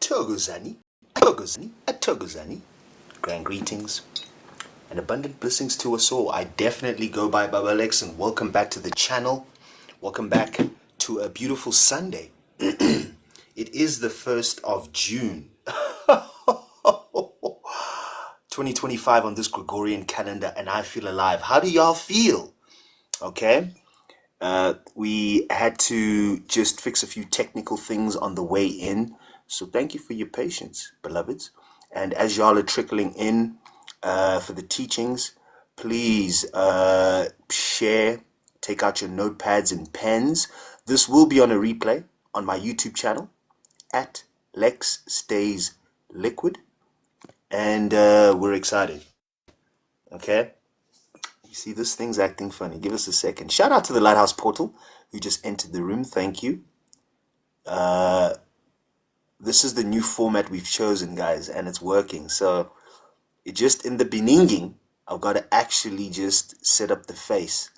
𝙃𝙚𝙗𝙚. Grand greetings and abundant blessings to us all. I definitely go by Baba Lex, and welcome back to the channel. Welcome back to a beautiful Sunday. It is the 1st of June 2025 on this Gregorian calendar, and I feel alive. How do y'all feel? Okay. We had to just fix a few technical things on the way in. So thank you for your patience, beloveds. And as y'all are trickling in for the teachings, please share, take out your notepads and pens. This will be on a replay on my YouTube channel at Lex Stays Liquid. And we're excited. Okay? You see, this thing's acting funny. Give us a second. Shout out to the Lighthouse Portal who just entered the room. Thank you. This is the new format we've chosen, guys, and it's working. So it just in the beginning, I've got to actually just set up the face.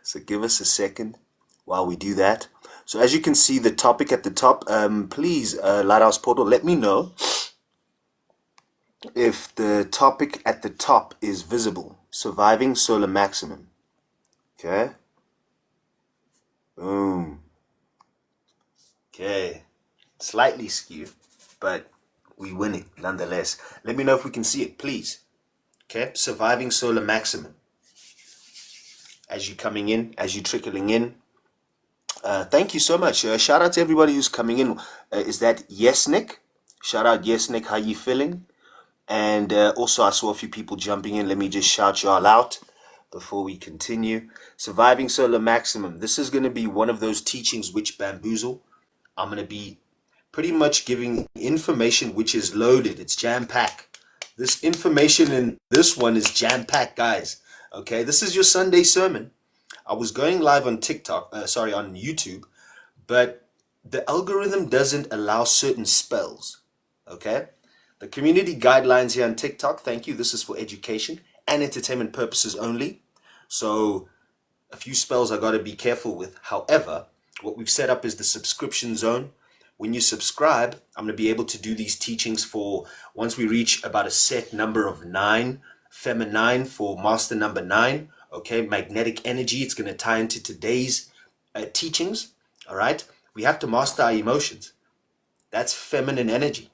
So give us a second while we do that. So as you can see, the topic at the top, please, Lighthouse Portal, let me know if the topic at the top is visible. Surviving solar maximum. Okay. Boom. Okay. Slightly skew, but we win it nonetheless. Let me know if we can see it, please. Okay. Surviving solar maximum. As you're coming in, as you're trickling in. Thank you so much. Shout out to everybody who's coming in. Is that Yesnik? Shout out Yesnik. How you feeling? And also I saw a few people jumping in. Let me just shout y'all out before we continue. Surviving solar maximum. This is going to be one of those teachings which bamboozle. I'm going to be pretty much giving information which is loaded. It's jam-packed. This information in this one is jam-packed, guys. Okay, this is your Sunday sermon. I was going live on TikTok, on YouTube, but the algorithm doesn't allow certain spells. Okay, the community guidelines here on TikTok, thank you, this is for education and entertainment purposes only. So a few spells I got to be careful with. However, what we've set up is the subscription zone. When you subscribe, I'm going to be able to do these teachings for once we reach about a set number of 9, feminine for master number 9. Okay, magnetic energy, it's going to tie into today's teachings. All right, we have to master our emotions. That's feminine energy.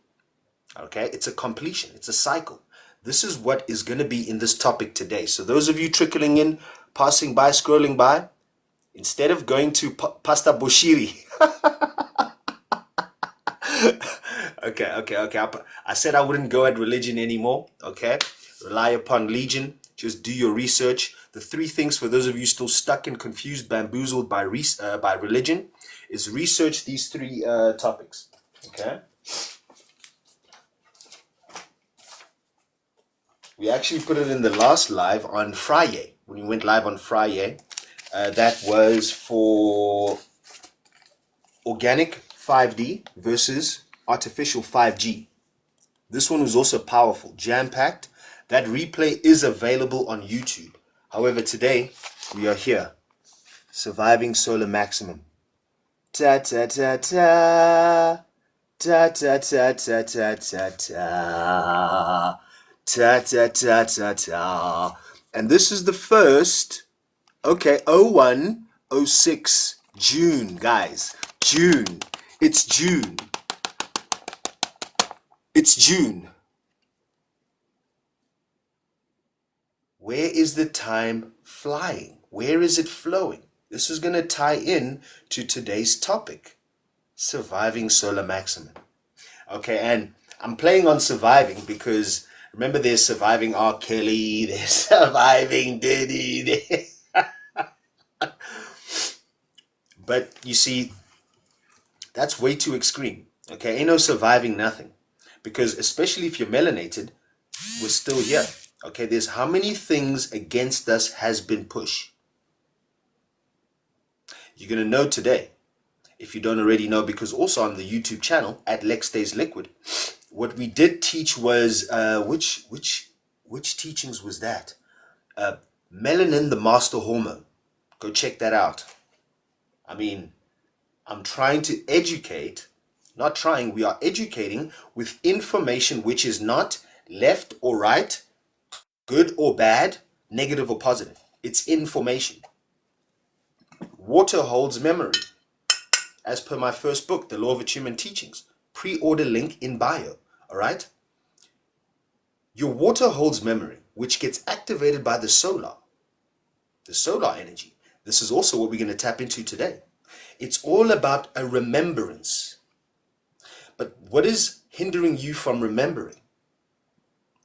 Okay, it's a completion, it's a cycle. This is what is going to be in this topic today. So those of you trickling in, passing by, scrolling by, instead of going to Pastor Boshiri. Okay. I said I wouldn't go at religion anymore. Okay, rely upon Legion. Just do your research. The 3 things for those of you still stuck and confused, bamboozled by religion, is research these 3 topics. Okay. We actually put it in the last live on Friday. When we went live on Friday, that was for organic 5D versus artificial 5G. This one was also powerful, jam-packed. That replay is available on YouTube. However, today we are here. Surviving solar maximum. Ta ta ta ta. Ta ta ta ta ta ta ta. Ta ta ta ta ta. And this is the first, okay, 01/06 June, guys. June. It's June. It's June. Where is the time flying? Where is it flowing? This is going to tie in to today's topic, surviving solar maximum. Okay, and I'm playing on surviving because remember there's surviving R. Kelly, there's surviving Diddy. But you see, that's way too extreme. Okay, ain't no surviving nothing. Because especially if you're melanated, we're still here. Okay, there's how many things against us has been pushed. You're going to know today, if you don't already know, because also on the YouTube channel, at Lex Stays Liquid, what we did teach was, which teachings was that? Melanin, the master hormone. Go check that out. I mean, I'm trying to educate Not trying, we are educating with information which is not left or right, good or bad, negative or positive. It's information. Water holds memory. As per my first book, The Law of Attunement Teachings. Pre-order link in bio. Alright? Your water holds memory, which gets activated by the solar energy. This is also what we're going to tap into today. It's all about a remembrance. But what is hindering you from remembering?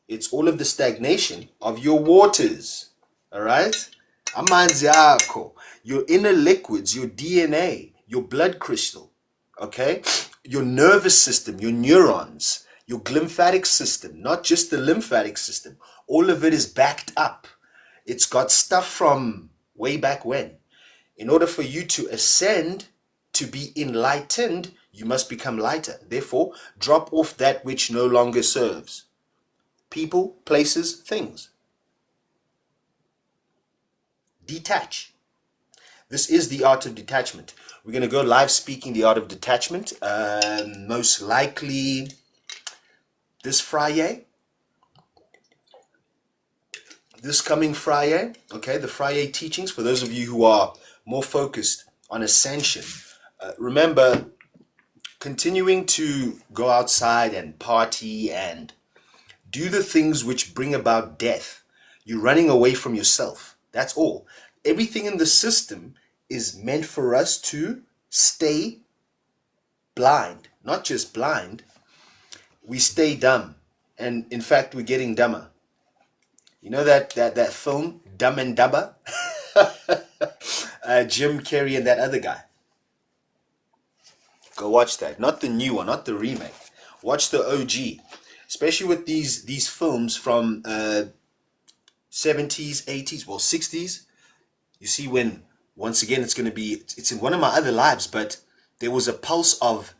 It's all of the stagnation of your waters. Alright? Amanzi akho, your inner liquids, your DNA, your blood crystal, okay? Your nervous system, your neurons, your glymphatic system, not just the lymphatic system. All of it is backed up. It's got stuff from way back when. In order for you to ascend, to be enlightened, you must become lighter. Therefore, drop off that which no longer serves. People, places, things. Detach. This is the art of detachment. We're going to go live speaking the art of detachment, most likely this Friday, this coming Friday, okay, the Friday teachings, for those of you who are more focused on ascension. Remember, continuing to go outside and party and do the things which bring about death. You're running away from yourself. That's all. Everything in the system is meant for us to stay blind. Not just blind, we stay dumb. And in fact, we're getting dumber. You know that film, Dumb and Dumber? Jim Carrey and that other guy. Go watch that. Not the new one, not the remake. Watch the OG. Especially with these films from 70s, 80s, well 60s. You see when, once again, it's in one of my other lives, but there was a pulse of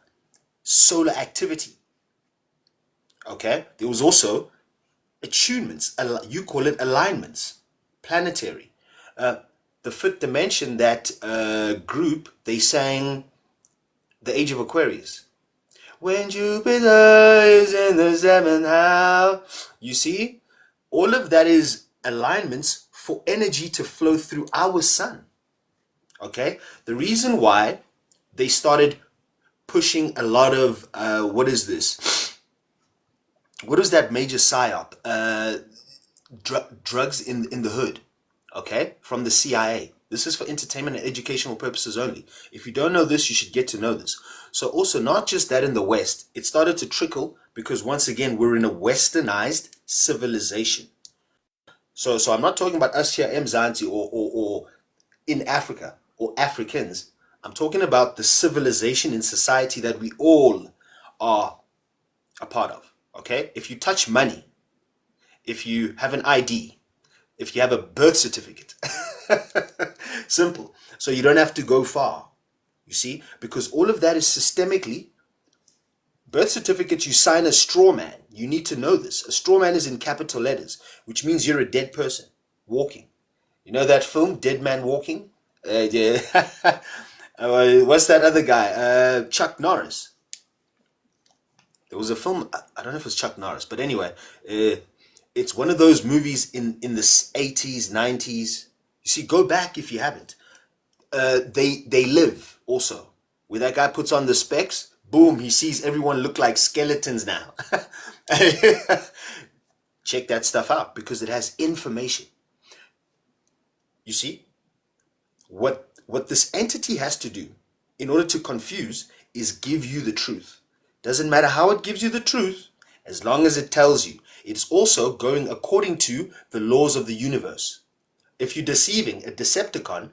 solar activity. Okay? There was also attunements, you call it alignments, planetary. The fifth dimension, that group, they sang the Age of Aquarius. When Jupiter is in the seventh house. You see, all of that is alignments for energy to flow through our sun. Okay? The reason why they started pushing a lot of, what is this? What is that major psyop? Drugs in the hood. Okay? From the CIA. This is for entertainment and educational purposes only. If you don't know this, you should get to know this. So also, not just that in the West, it started to trickle because once again, we're in a westernized civilization. So I'm not talking about us here, Mzansi, or in Africa, or Africans. I'm talking about the civilization in society that we all are a part of. Okay? If you touch money, if you have an ID, if you have a birth certificate, simple. So you don't have to go far, you see, because all of that is systemically. Birth certificate, you sign a straw man. You need to know this. A straw man is in capital letters, which means you're a dead person walking. You know that film, Dead Man Walking? Yeah. What's that other guy? Chuck Norris. There was a film, I don't know if it's Chuck Norris, but anyway, it's one of those movies in the 80s, 90s. You see, go back if you haven't. They Live also, where that guy puts on the specs, boom, he sees everyone look like skeletons now. Check that stuff out because it has information. You see, what this entity has to do in order to confuse is give you the truth. Doesn't matter how it gives you the truth, as long as it tells you. It's also going according to the laws of the universe. If you're deceiving a Decepticon,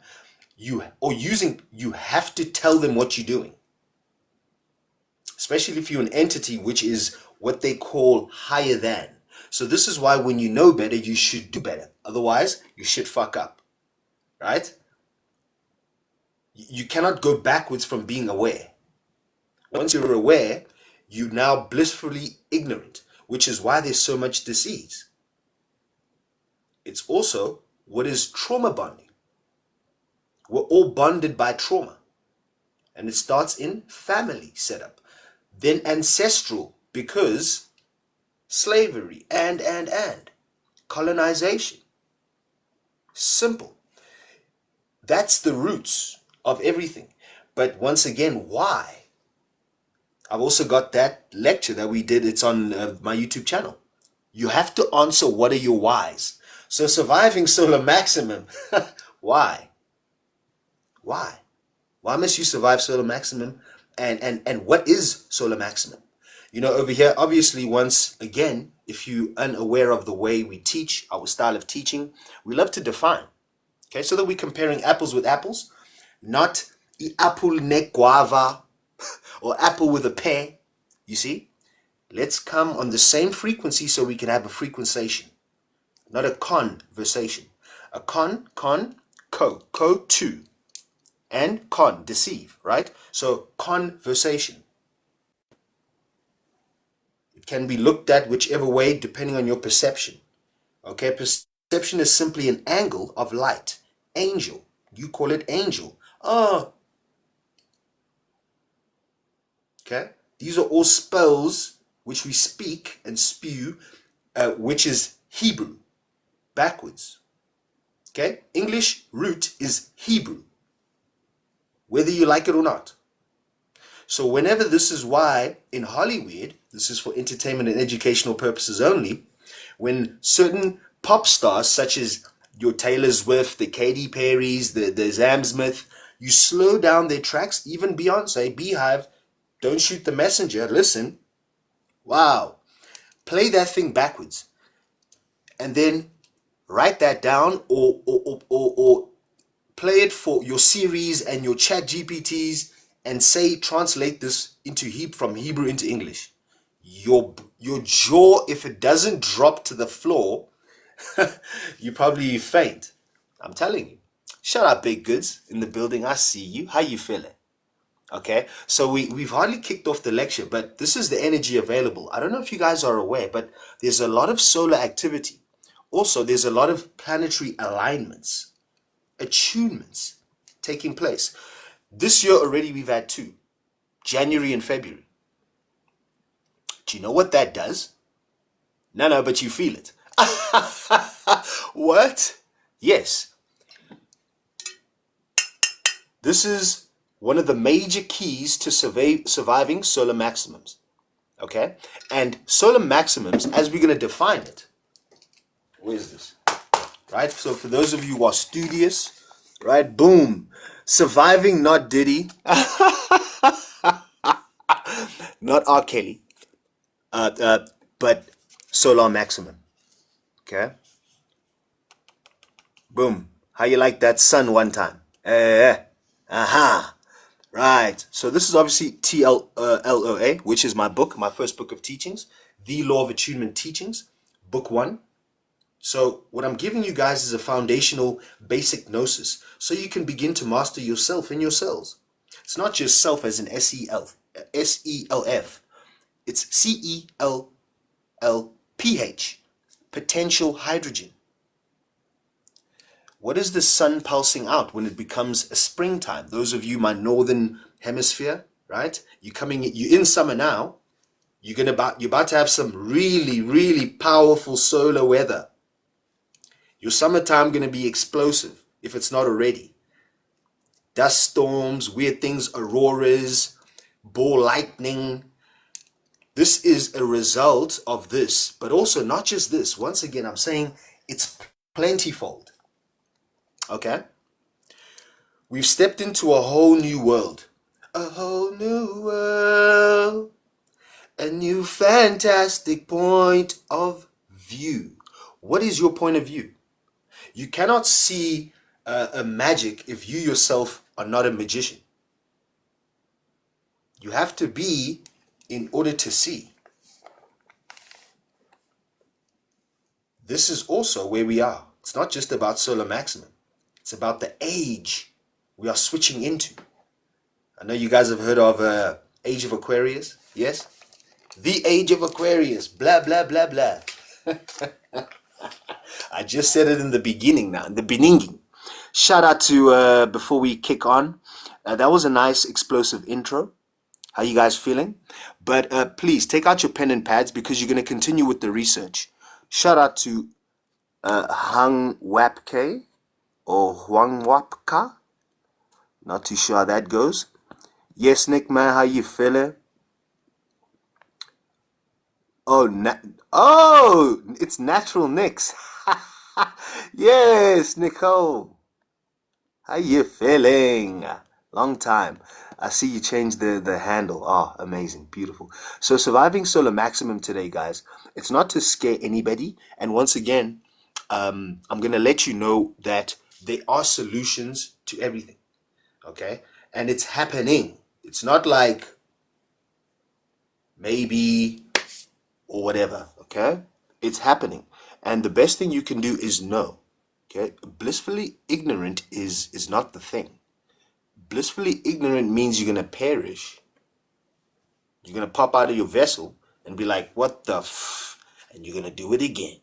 you have to tell them what you're doing. Especially if you're an entity which is what they call higher than. So this is why when you know better, you should do better. Otherwise, you should fuck up. Right? You cannot go backwards from being aware. Once you're aware, you're now blissfully ignorant, which is why there's so much disease. It's also what is trauma bonding. We're all bonded by trauma. And it starts in family setup. then ancestral, because slavery and colonization. Simple. That's the roots of everything. But once again, why? I've also got that lecture that we did. It's on my YouTube channel. You have to answer, what are your whys? So surviving solar maximum, why? Why? Why must you survive solar maximum? And what is solar maximum? You know, over here, obviously, once again, if you're unaware of the way we teach, our style of teaching, we love to define. Okay, so that we're comparing apples with apples, not apple neck guava or apple with a pear. You see? Let's come on the same frequency so we can have a frequentation, not a conversation. A to, and deceive, right? So conversation. It can be looked at whichever way depending on your perception. Okay, perception is simply an angle of light. Angel, you call it angel. Oh, okay. These are all spells which we speak and spew, which is Hebrew, backwards. Okay? English root is Hebrew, whether you like it or not. So whenever, this is why in Hollywood, this is for entertainment and educational purposes only, when certain pop stars such as your Taylor Swift, the Katy Perrys, the Sam Smith, you slow down their tracks, even Beyonce, Beehive, Don't Shoot the Messenger, listen, wow, play that thing backwards, and then write that down, or play it for your series and your chat GPTs, and say, translate this into from Hebrew into English. Your jaw, if it doesn't drop to the floor, you probably faint. I'm telling you. Shout out Big Goods in the building. I see you. How you feeling? Okay, so we've hardly kicked off the lecture, but this is the energy available. I don't know if you guys are aware, but there's a lot of solar activity. Also, there's a lot of planetary alignments, attunements taking place. This year already we've had 2, January and February. Do you know what that does? No, but you feel it. What? Yes. This is one of the major keys to surviving solar maximums. Okay? And solar maximums, as we're going to define it, where's this? Right? So for those of you who are studious, right? Boom. Surviving, not Diddy. Not R. Kelly. But solar maximum. Okay? Boom. How you like that sun one time? Aha. Right. So this is obviously TLOA, which is my book, my first book of teachings, The Law of Attunement Teachings, book 1. So what I'm giving you guys is a foundational basic gnosis, so you can begin to master yourself and your cells. It's not just self as in SELF. It's CELLPH, potential hydrogen. What is the sun pulsing out when it becomes a springtime? Those of you, my northern hemisphere, right? You're in summer now. You're about to have some really, really powerful solar weather. Your summertime going to be explosive, if it's not already. Dust storms, weird things, auroras, ball lightning. This is a result of this, but also not just this. Once again, I'm saying it's plentyfold. Okay? We've stepped into a whole new world. A whole new world. A new fantastic point of view. What is your point of view? You cannot see a magic if you yourself are not a magician. You have to be in order to see. This is also where we are. It's not just about solar maximum. It's about the age we are switching into. I know you guys have heard of Age of Aquarius. Yes? The Age of Aquarius. Blah, blah, blah, blah. I just said it in the beginning now, in the beginning. Shout out to, before we kick on, that was a nice explosive intro. How you guys feeling? But please take out your pen and pads because you're going to continue with the research. Shout out to 𝙎𝙗𝙗𝙗𝙚 or 𝙎𝙗𝙗𝙗𝙗𝙗. Not too sure how that goes. Yes, Nick, man, how you feeling? Oh, it's Natural Nicks. Yes, Nicole. How you feeling? Long time. I see you changed the handle. Oh, amazing. Beautiful. So surviving solar maximum today, guys. It's not to scare anybody. And once again, I'm going to let you know that there are solutions to everything. Okay? And it's happening. It's not like maybe or whatever. Okay? It's happening. And the best thing you can do is know. Okay? Blissfully ignorant is not the thing. Blissfully ignorant means you're going to perish. You're going to pop out of your vessel and be like, what the f? And you're going to do it again.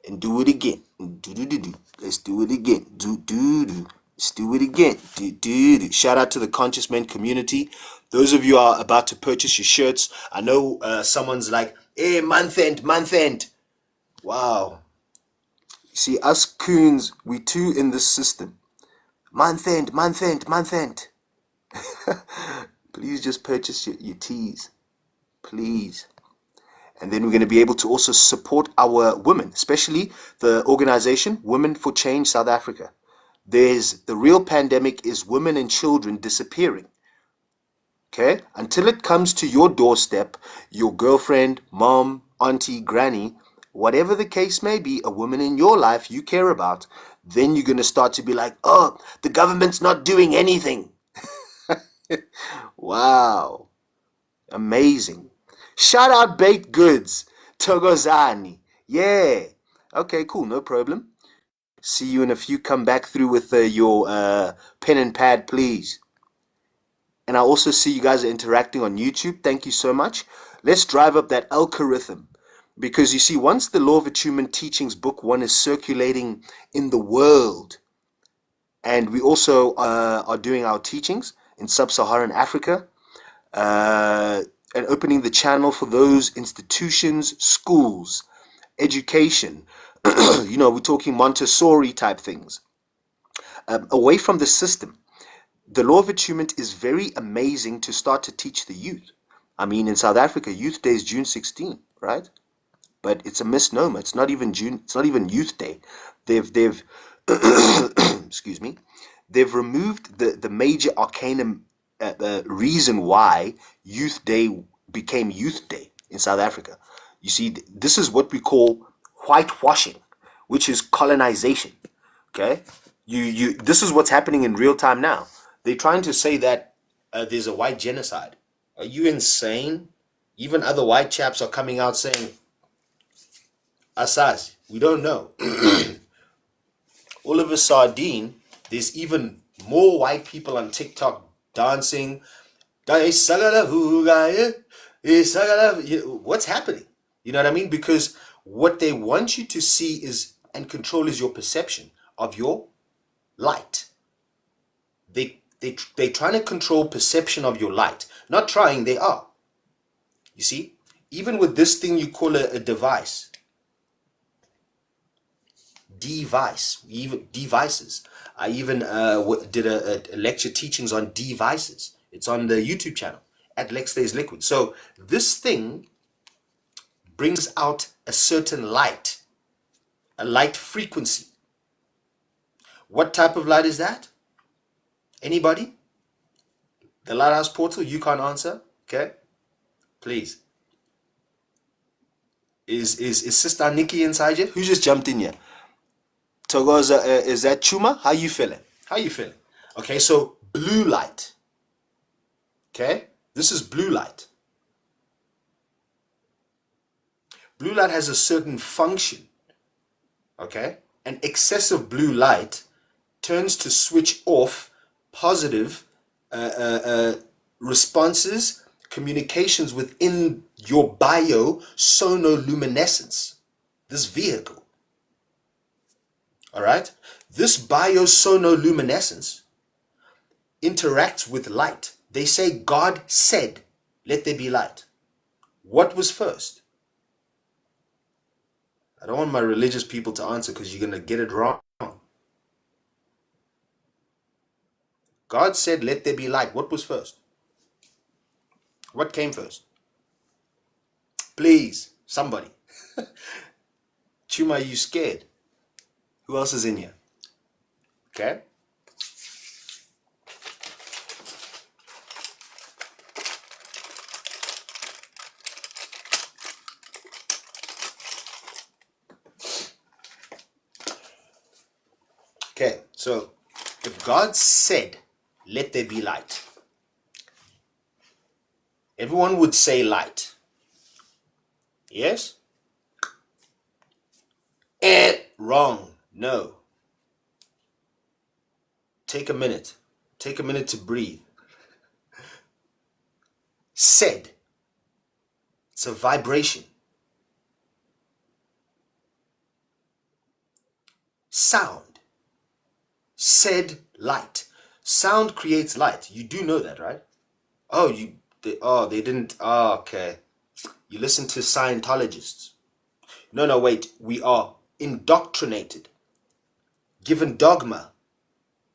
And do it again. Do-do-do-do. Let's do it again. Do-do-do. Let's do it again. Do-do-do. Shout out to the Conscious Men community. Those of you are about to purchase your shirts. I know someone's like, hey, month end. Wow. You see, us coons, we too in this system. Month end. Please just purchase your teas. Please. And then we're going to be able to also support our women, especially the organization Women for Change South Africa. The real pandemic is women and children disappearing. Okay? Until it comes to your doorstep, your girlfriend, mom, auntie, granny, whatever the case may be, a woman in your life you care about, then you're going to start to be like, oh, the government's not doing anything. Wow. Amazing. Shout out Baked Goods. Togozani. Yeah. Okay, cool. No problem. See you in a few. Come back through with your pen and pad, please. And I also see you guys are interacting on YouTube. Thank you so much. Let's drive up that algorithm. Because you see, once the Law of Attunement Teachings Book 1 is circulating in the world, and we also are doing our teachings in sub-Saharan Africa, and opening the channel for those institutions, schools, education, you know, we're talking Montessori type things, away from the system. The Law of Attunement is very amazing to start to teach the youth. I mean, in South Africa, Youth Day is June 16, right? But it's a misnomer. It's not even June. It's not even Youth Day. They've excuse me. They've removed the major arcanum reason why Youth Day became Youth Day in South Africa. You see, this is what we call whitewashing, which is colonization. Okay, this is what's happening in real time now. They're trying to say that there's a white genocide. Are you insane? Even other white chaps are coming out saying, Asas, we don't know. All of a sardine, there's even more white people on TikTok dancing. What's happening? You know what I mean? Because what they want you to see is and control is your perception of your light. They're trying to control perception of your light. Not trying, they are. You see? Even with this thing you call a device. Devices. I even did a lecture teachings on devices. It's on the YouTube channel at Lex Stays Liquid. So this thing brings out a certain light, a light frequency. What type of light is that? Anybody? The Lighthouse Portal, you can't answer. Okay, please. Is Sister Nikki inside yet? Who just jumped in here? Togoza, is that Chuma? How you feeling? How you feeling? Okay, so blue light. Okay, this is blue light. Blue light has a certain function. Okay, and excessive blue light turns to switch off positive responses, communications within your biosonoluminescence, this vehicle. All right, this biosonoluminescence interacts with light. They say God said let there be light. What was first? I don't want my religious people to answer because you're going to get it wrong. God said, let there be light. What was first? What came first? Please, somebody. Chuma, you scared? Who else is in here? Okay. Okay, so if God said, let there be light, everyone would say light. Yes? Wrong. No. Take a minute. Take a minute to breathe. Said. It's a vibration. Sound. Said light. Sound creates light. You do know that, right? Oh, they didn't. Oh, okay. You listen to Scientologists. No, wait. We are indoctrinated, given dogma,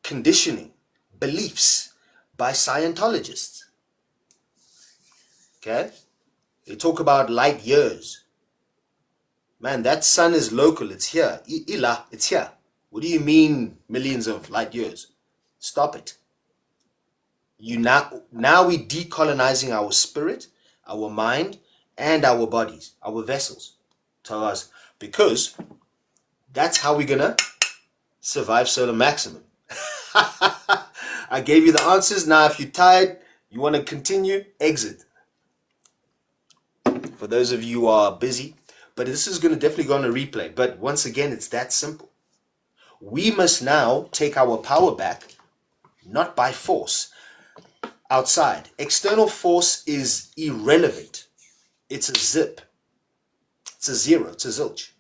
conditioning, beliefs by Scientologists. Okay? They talk about light years. Man, that sun is local. It's here. It's here. What do you mean millions of light years? Stop it. Now we decolonizing our spirit, our mind, and our bodies, our vessels. Tell us, because that's how we're gonna survive solar maximum. I gave you the answers. Now, if you're tired, you want to continue, exit. For those of you who are busy, but this is going to definitely go on a replay. But once again, it's that simple. We must now take our power back, not by force. Outside, external force is irrelevant. It's a zip. It's a zero. It's a zilch.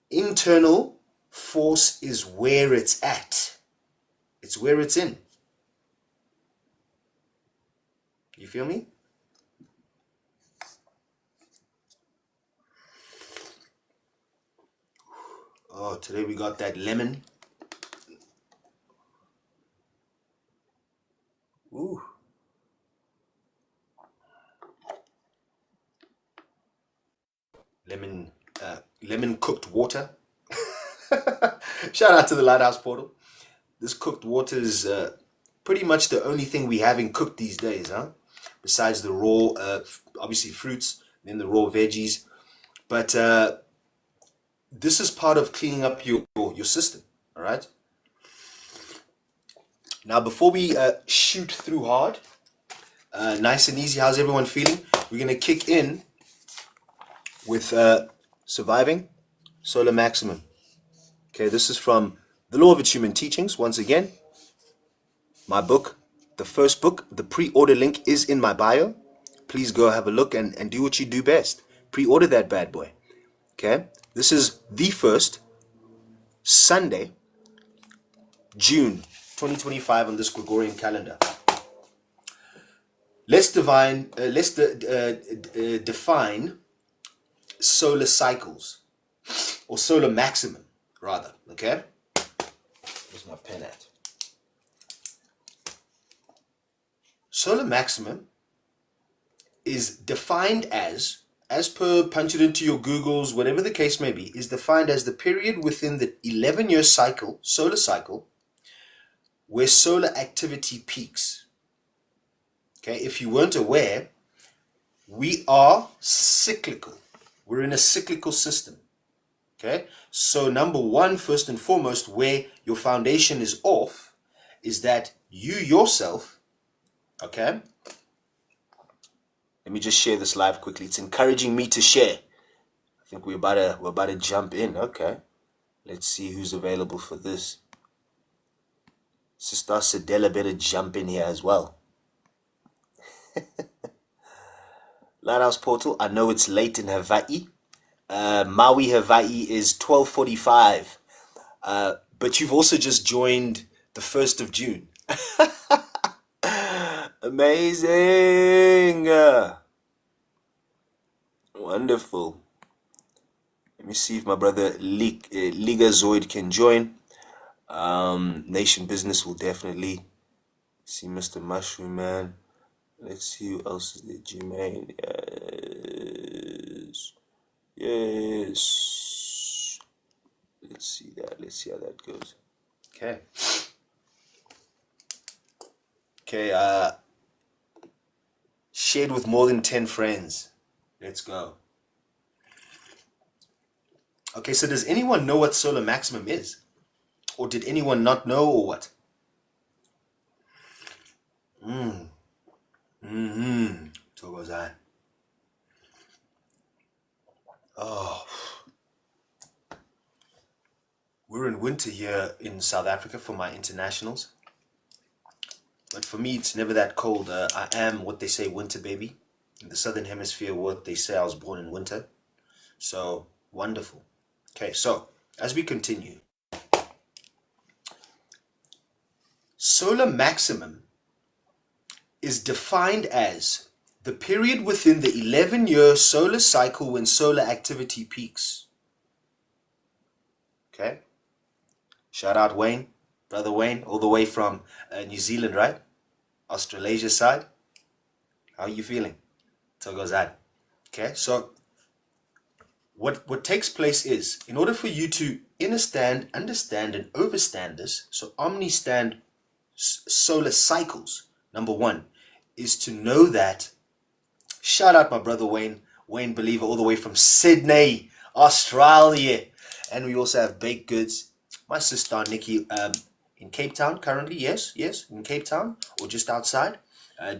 Internal force is where it's at. It's where it's in. You feel me? Oh, today we got that lemon. Ooh. Lemon cooked water. Shout out to the Lighthouse Portal. This cooked water is pretty much the only thing we have in cooked these days, huh? Besides the raw, obviously fruits, then the raw veggies. But this is part of cleaning up your system, all right? Now, before we shoot through hard, nice and easy, how's everyone feeling? We're going to kick in with surviving solar maximum. Okay, this is from the Law of Attunement Teachings. Once again, my book, the first book, the pre-order link is in my bio. Please go have a look and do what you do best. Pre-order that bad boy. Okay, this is the first Sunday, June 2025 on this Gregorian calendar. Let's define solar cycles, or solar maximum rather. Okay, where's my pen at? Solar maximum is defined as per, punch it into your Googles, whatever the case may be, is defined as the period within the 11-year cycle, solar cycle, where solar activity peaks. Okay, if you weren't aware, we are cyclical. We're in a cyclical system. Okay, so number one, first and foremost, where your foundation is off, is that you yourself, okay, let me just share this live quickly. It's encouraging me to share. I think we're about to jump in. Okay, let's see who's available for this. Sister Sedela better jump in here as well. Lighthouse Portal, I know it's late in Hawaii. Maui, Hawaii is 12:45. But you've also just joined the 1st of June. Amazing. Wonderful. Let me see if my brother 𝙒𝙗𝙝 can join. Nation Business will definitely see Mr. Mushroom Man. Let's see who else is there. G-Man. Yes. Yes. Let's see that. Let's see how that goes. Okay. Okay. Shared with more than 10 friends. Let's go. Okay, so does anyone know what solar maximum is? Or did anyone not know, or what? 𝙃𝙚𝙡𝙦. Oh. We're in winter here in South Africa for my internationals. But for me, it's never that cold. I am what they say winter baby. In the Southern Hemisphere, what they say I was born in winter. So, wonderful. Okay, so, as we continue. Solar maximum is defined as the period within the 11-year solar cycle when solar activity peaks. Okay? Shout out Wayne, brother Wayne, all the way from New Zealand, right? Australasia side. How are you feeling? 𝙃𝙗𝙗𝙧𝙗. Okay, so what takes place is, in order for you to understand, and overstand this, so OMNIstand solar cycles, number one, is to know that, shout out my brother Wayne Believer, all the way from Sydney, Australia. And we also have baked goods. My sister Nikki in Cape Town currently, yes, in Cape Town, or just outside,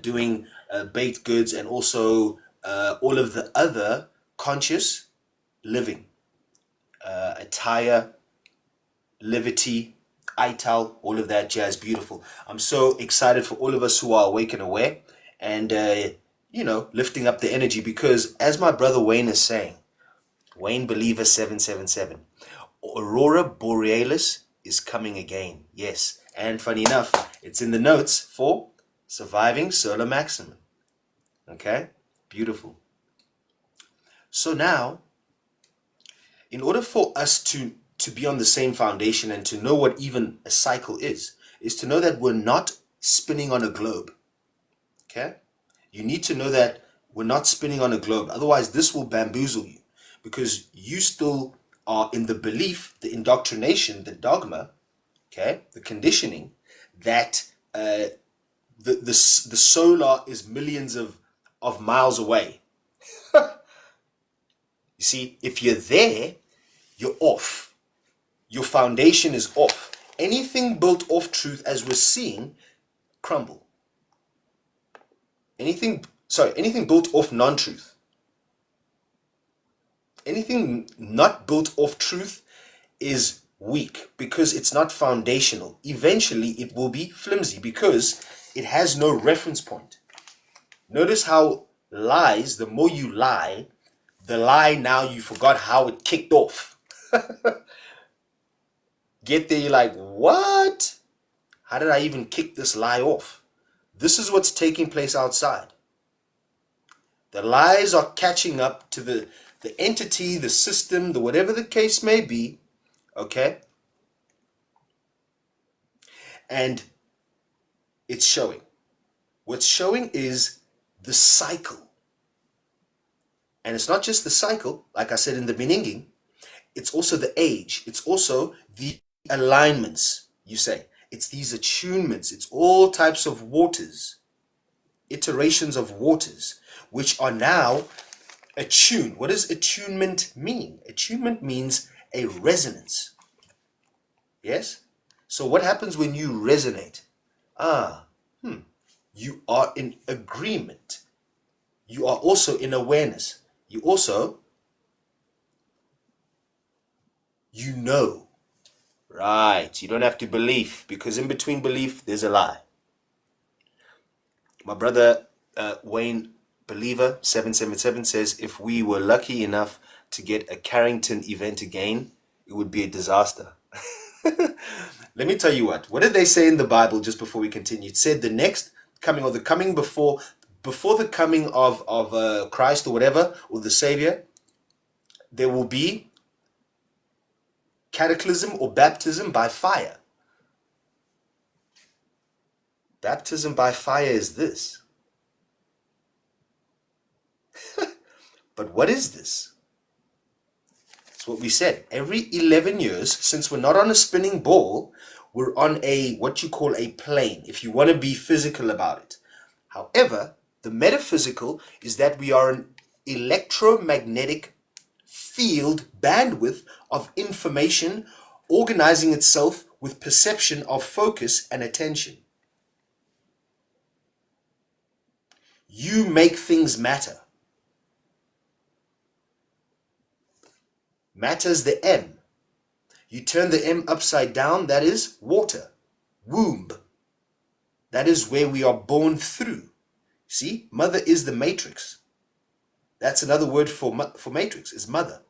doing baked goods, and also all of the other conscious living, attire, liberty, 𝙃𝙗𝙗𝙧𝙗, all of that jazz. Beautiful. I'm so excited for all of us who are awake and aware, and you know, lifting up the energy, because as my brother Wayne is saying, Wayne Believer 777, Aurora Borealis is coming again. Yes, and funny enough, it's in the notes for surviving solar maximum. Okay, beautiful. So now, in order for us to be on the same foundation and to know what even a cycle is to know that we're not spinning on a globe. Okay? You need to know that we're not spinning on a globe. Otherwise, this will bamboozle you, because you still are in the belief, the indoctrination, the dogma, okay, the conditioning that the solar is millions of miles away. You see, if you're there, you're off. Your foundation is off. Anything built off truth, as we're seeing, crumble. Anything built off non-truth. Anything not built off truth is weak, because it's not foundational. Eventually, it will be flimsy, because it has no reference point. Notice how lies, the more you lie, the lie now you forgot how it kicked off. Get there, you're like, what? How did I even kick this lie off? This is what's taking place outside. The lies are catching up to the entity, the system, the whatever the case may be, okay? And it's showing. What's showing is the cycle. And it's not just the cycle, like I said in the beginning, it's also the age. It's also the alignments, you say. It's these attunements. It's all types of waters, iterations of waters, which are now attuned. What does attunement mean? Attunement means a resonance. Yes? So what happens when you resonate? You are in agreement. You are also in awareness. You also, you know. Right. You don't have to believe, because in between belief, there's a lie. My brother Wayne Believer 777 says, if we were lucky enough to get a Carrington event again, it would be a disaster. Let me tell you what did they say in the Bible just before we continue? It said the coming, or the coming before the coming of Christ or whatever, or the Savior, there will be cataclysm or baptism by fire. Baptism by fire is this. But what is this? It's what we said. Every 11 years, since we're not on a spinning ball, we're on a, what you call a plane, if you want to be physical about it. However, the metaphysical is that we are an electromagnetic field bandwidth of information organizing itself with perception of focus and attention. You make things matter. Matter's the M. You turn the M upside down, that is water. Womb. That is where we are born through. See, mother is the matrix. That's another word for matrix, is mother.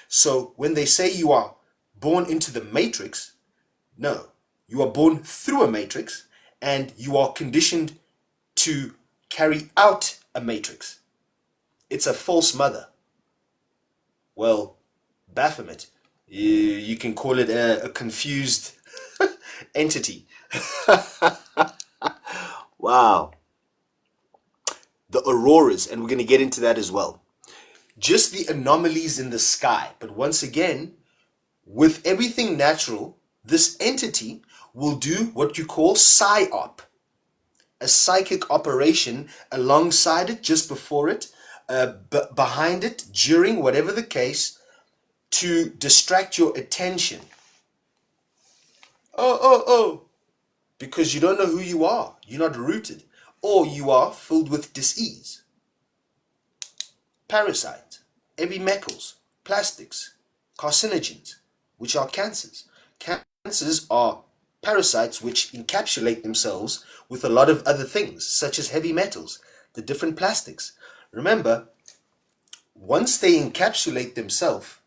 So when they say you are born into the matrix, no. You are born through a matrix and you are conditioned to carry out a matrix. It's a false mother. Well, Baphomet, you can call it a confused entity. Wow. The auroras, and we're going to get into that as well. Just the anomalies in the sky. But once again, with everything natural, this entity will do what you call psyop, a psychic operation alongside it, just before it, behind it, during, whatever the case, to distract your attention. Oh, because you don't know who you are. You're not rooted. Or you are filled with disease. Parasites, heavy metals, plastics, carcinogens, which are cancers. Cancers are parasites which encapsulate themselves with a lot of other things, such as heavy metals, the different plastics. Remember, once they encapsulate themselves,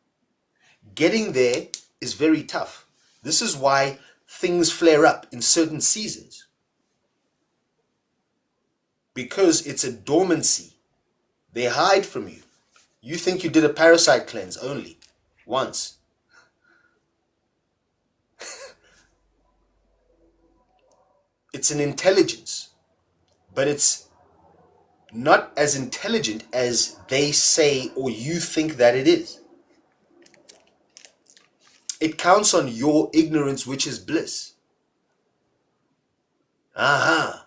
getting there is very tough. This is why things flare up in certain seasons. Because it's a dormancy. They hide from you. You think you did a parasite cleanse only once. It's an intelligence, but it's not as intelligent as they say or you think that it is. It counts on your ignorance, which is bliss. Aha.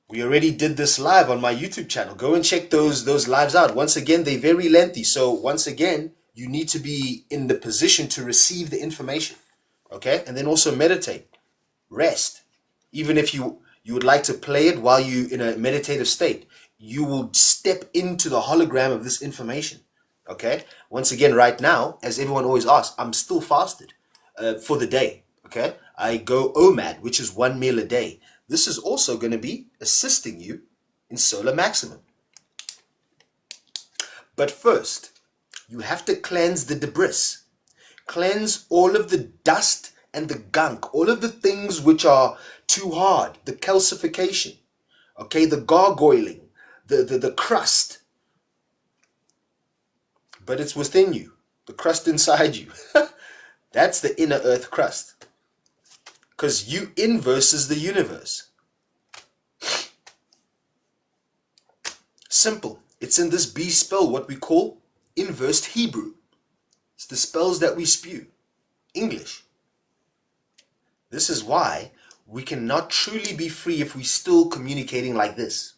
We already did this live on my YouTube channel. Go and check those lives out. Once again, they're very lengthy. So once again, you need to be in the position to receive the information. Okay? And then also meditate. Rest. Even if you would like to play it while you're in a meditative state, you will step into the hologram of this information. Okay? Once again, right now, as everyone always asks, I'm still fasted for the day. Okay? I go OMAD, which is 1 meal a day. This is also going to be assisting you in solar maximum. But first, you have to cleanse the debris. Cleanse all of the dust and the gunk, all of the things which are too hard, the calcification, okay, the gargoyling, the crust. But it's within you, the crust inside you. That's the inner earth crust. Because you in versus the universe. Simple. It's in this B spell, what we call inversed Hebrew. It's the spells that we spew. English. This is why we cannot truly be free if we're still communicating like this.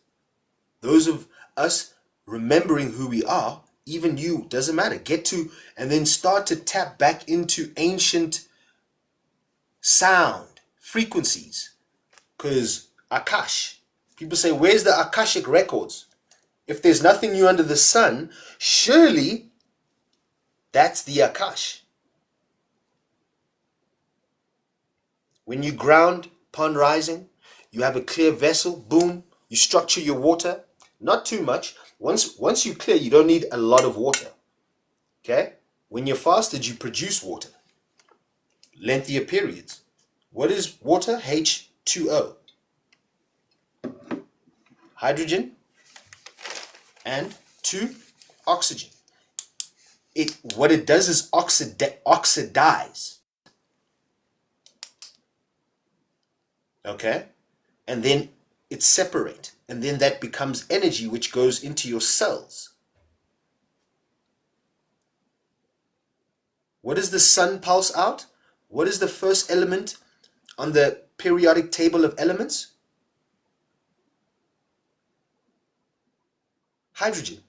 Those of us remembering who we are, even you, doesn't matter. Get to, and then start to tap back into ancient sound, frequencies. Because Akash, people say, where's the Akashic records? If there's nothing new under the sun, surely that's the Akash. When you ground upon rising, you have a clear vessel, boom, you structure your water, not too much. Once you clear, you don't need a lot of water. Okay? When you're fasted, you produce water. Lengthier periods. What is water? H2O. hydrogen and 2 oxygen. What it does is oxidize. Okay? And then it separates. And then that becomes energy which goes into your cells. What does the sun pulse out? What is the first element on the periodic table of elements? Hydrogen.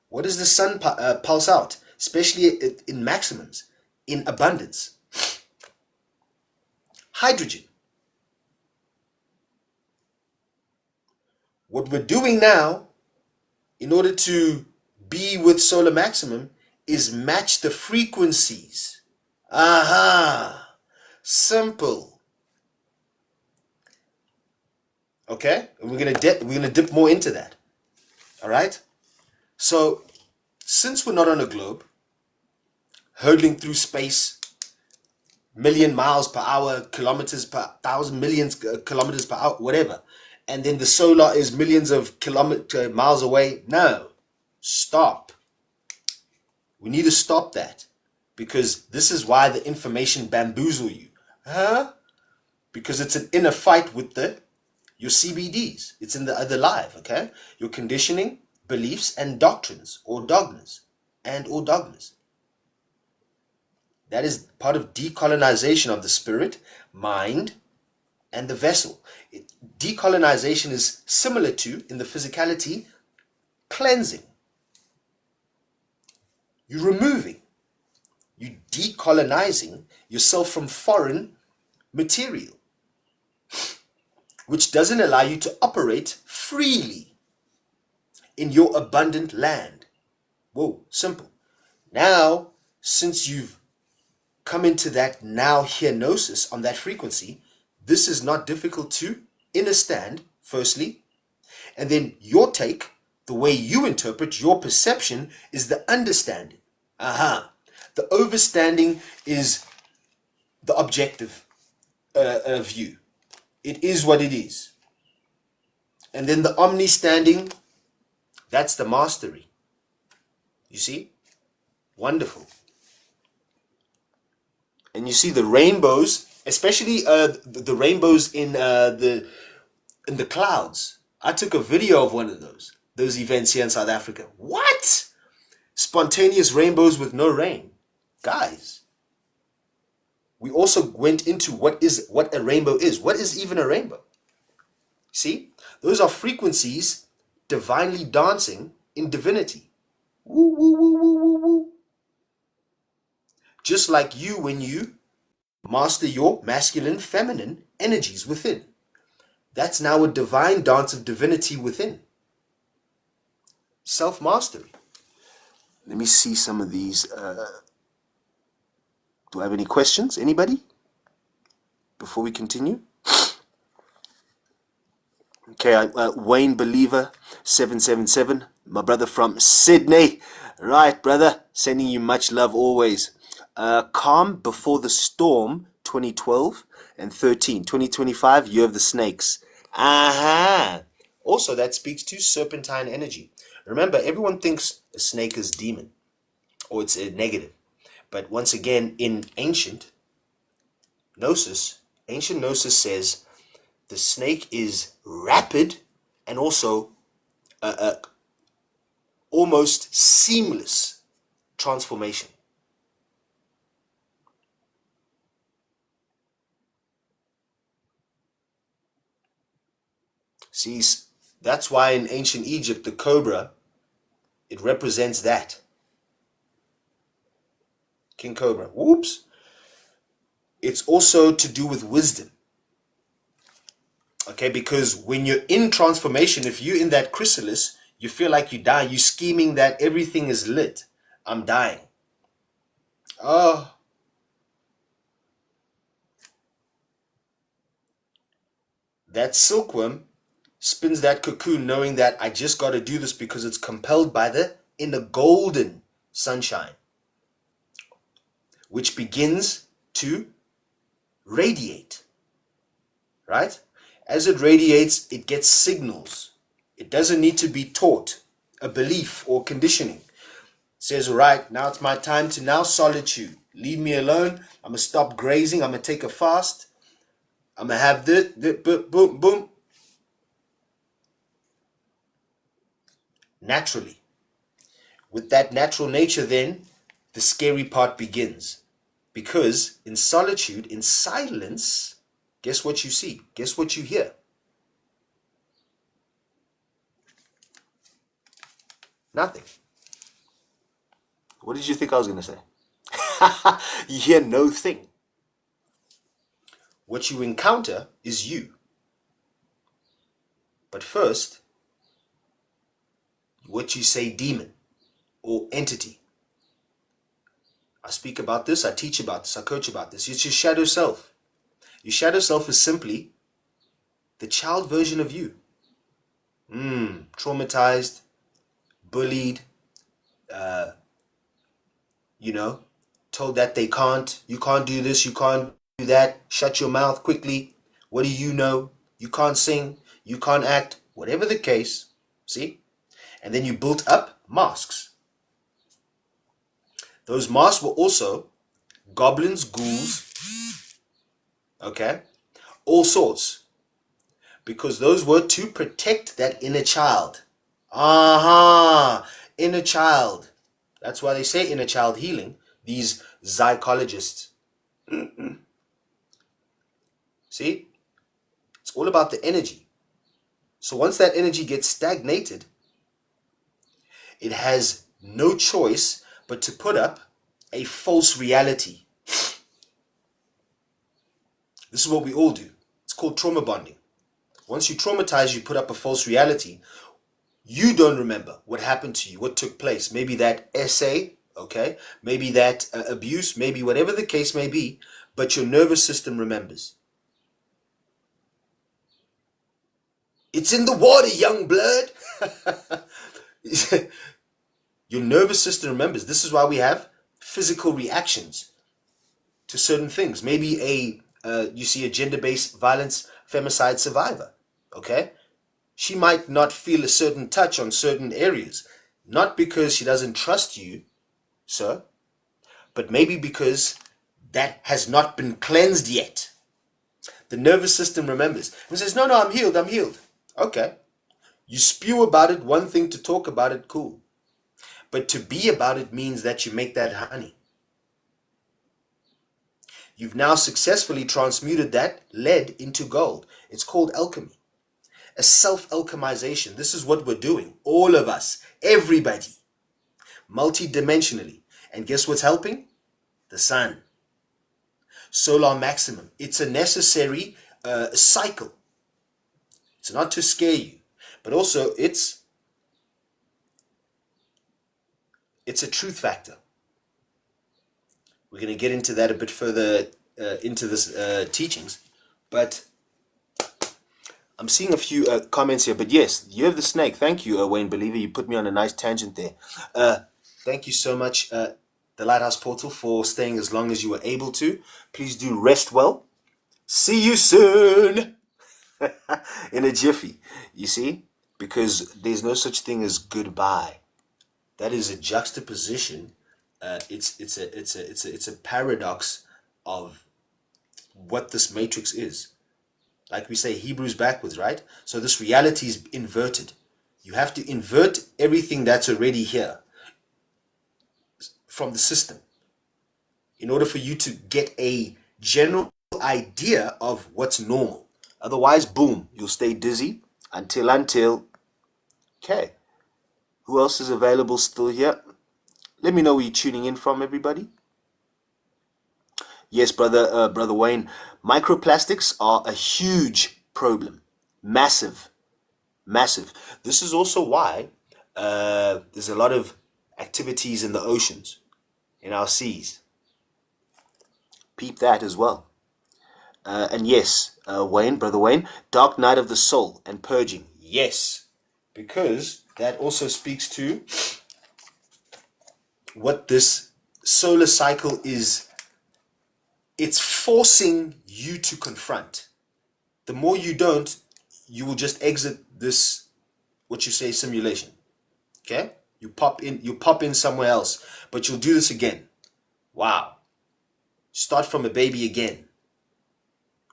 What does the sun pulse out? Especially in maximums, in abundance. Hydrogen. What we're doing now, in order to be with solar maximum, is match the frequencies. Aha! Simple. Okay? And we're gonna dip more into that. All right? So, since we're not on a globe, hurtling through space, million miles per hour, kilometers per thousand, millions kilometers per hour, whatever, and then the solar is millions of miles away. No, stop. We need to stop that, because this is why the information bamboozle you. Huh? Because it's an inner fight with your CBDs. It's in the other life, okay? Your conditioning, beliefs, and doctrines, or dogmas, or dogmas. That is part of decolonization of the spirit, mind, and the vessel. Decolonization is similar to, in the physicality, cleansing. You're removing. You're decolonizing yourself from foreign material, which doesn't allow you to operate freely in your abundant land. Whoa, simple. Now, since you've come into that now hypnosis on that frequency, this is not difficult to understand, firstly, and then your take, the way you interpret, your perception, is the understanding. Aha. The overstanding is the objective view. It is what it is. And then the omnistanding, that's the mastery. You see? Wonderful. And you see the rainbows, especially the rainbows in the clouds. I took a video of one of those events here in South Africa. What? Spontaneous rainbows with no rain. Guys, we also went into what a rainbow is. What is even a rainbow? See? Those are frequencies divinely dancing in divinity. Woo, woo, woo, woo, woo, woo. Just like you, when you master your masculine, feminine energies within. That's now a divine dance of divinity within. Self-mastery. Let me see some of these. Do I have any questions? Anybody? Before we continue? Okay, Wayne Believer 777, my brother from Sydney. Right, brother. Sending you much love always. Calm Before the Storm 2012 and 13. 2025, Year of the Snakes. Aha! Also, that speaks to serpentine energy. Remember, everyone thinks a snake is demon, or it's a negative. But once again, in ancient gnosis says the snake is rapid and also almost seamless transformation. See, that's why in ancient Egypt, the cobra, it represents that. King Cobra. Whoops. It's also to do with wisdom. Okay, because when you're in transformation, if you're in that chrysalis, you feel like you die. You're scheming that everything is lit. I'm dying. Oh. That silkworm spins that cocoon knowing that I just got to do this because it's compelled by the inner golden sunshine, which begins to radiate, right? As it radiates, it gets signals It doesn't need to be taught, a belief or conditioning. It says, all right, now it's my time to now solitude. Leave me alone. I'm going to stop grazing. I'm going to take a fast. I'm going to have this, boom, boom, boom. Naturally. With that natural nature, then, the scary part begins. Because in solitude, in silence, guess what you see? Guess what you hear? Nothing. What did you think I was going to say? You hear no thing. What you encounter is you. But first, what you say demon or entity. I speak about this, I teach about this, I coach about this. It's your shadow self. Your shadow self is simply the child version of you. Traumatized, bullied, told that they can't, you can't do this, you can't do that, shut your mouth quickly, what do you know, you can't sing, you can't act, whatever the case, see? And then you built up masks. Those masks were also goblins, ghouls, okay, all sorts, because those were to protect that inner child. Inner child. That's why they say inner child healing, these psychologists. See? It's all about the energy. So once that energy gets stagnated, it has no choice but to put up a false reality. This is what we all do. It's called trauma bonding. Once you traumatize, you put up a false reality. You don't remember what happened to you, what took place. Maybe that essay, okay? Maybe that abuse, maybe whatever the case may be, but your nervous system remembers. It's in the water, young blood. Your nervous system remembers. This is why we have physical reactions to certain things. Maybe you see a gender-based violence femicide survivor, okay? She might not feel a certain touch on certain areas, not because she doesn't trust you, sir, but maybe because that has not been cleansed yet. The nervous system remembers and says, no, I'm healed, I'm healed. Okay. You spew about it, one thing to talk about it, cool. But to be about it means that you make that honey. You've now successfully transmuted that lead into gold. It's called alchemy. A self-alchemization. This is what we're doing. All of us. Everybody. Multidimensionally. And guess what's helping? The sun. Solar maximum. It's a necessary cycle. It's not to scare you. But also it's a truth factor. We're going to get into that a bit further into this teachings. But I'm seeing a few comments here. But yes, you have the snake. Thank you, Wayne Believer. You put me on a nice tangent there. Thank you so much, the Lighthouse Portal, for staying as long as you were able to. Please do rest well. See you soon. In a jiffy. You see? Because there's no such thing as goodbye. That is a juxtaposition. It's a paradox of what this matrix is. Like we say, Hebrews backwards, right? So this reality is inverted. You have to invert everything that's already here from the system in order for you to get a general idea of what's normal. Otherwise, boom, you'll stay dizzy until. Okay. Who else is available still here? Let me know where you're tuning in from, everybody. Yes, brother Wayne. Microplastics are a huge problem. Massive. This is also why there's a lot of activities in the oceans, in our seas. Peep that as well. And yes, brother Wayne, dark night of the soul and purging. Yes, because that also speaks to what this solar cycle is. It's forcing you to confront. The more you don't, you will just exit this what you say simulation. Okay? You pop in somewhere else, but you'll do this again. Wow. Start from a baby again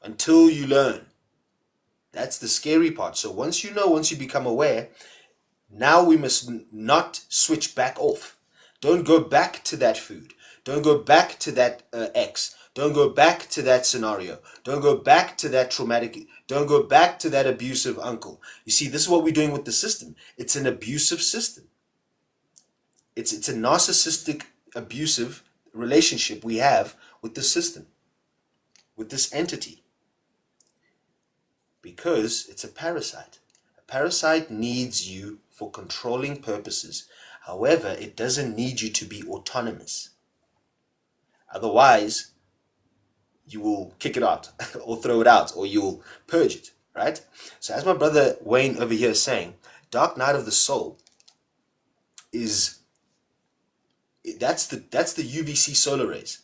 until you learn. That's the scary part. So once you know, once you become aware, now we must not switch back off. Don't go back to that food. Don't go back to that ex. Don't go back to that scenario. Don't go back to that traumatic. Don't go back to that abusive uncle. You see, this is what we're doing with the system. It's an abusive system. It's a narcissistic, abusive relationship we have with the system, with this entity. Because it's a parasite. A parasite needs you for controlling purposes. However, it doesn't need you to be autonomous. Otherwise, you will kick it out or throw it out, or you'll purge it, right? So as my brother Wayne over here is saying, dark night of the soul is, that's the UVC solar rays.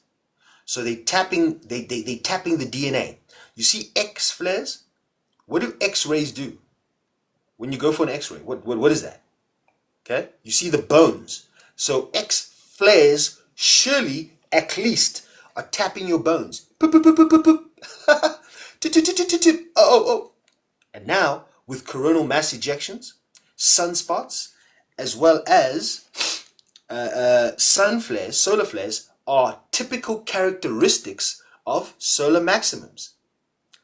So they tapping the DNA. You see X flares? What do X-rays do? When you go for an X-ray, what is that? Okay? You see the bones. So X flares surely at least are tapping your bones. Oh. And now, with coronal mass ejections, sunspots, as well as sun flares, solar flares, are typical characteristics of solar maximums.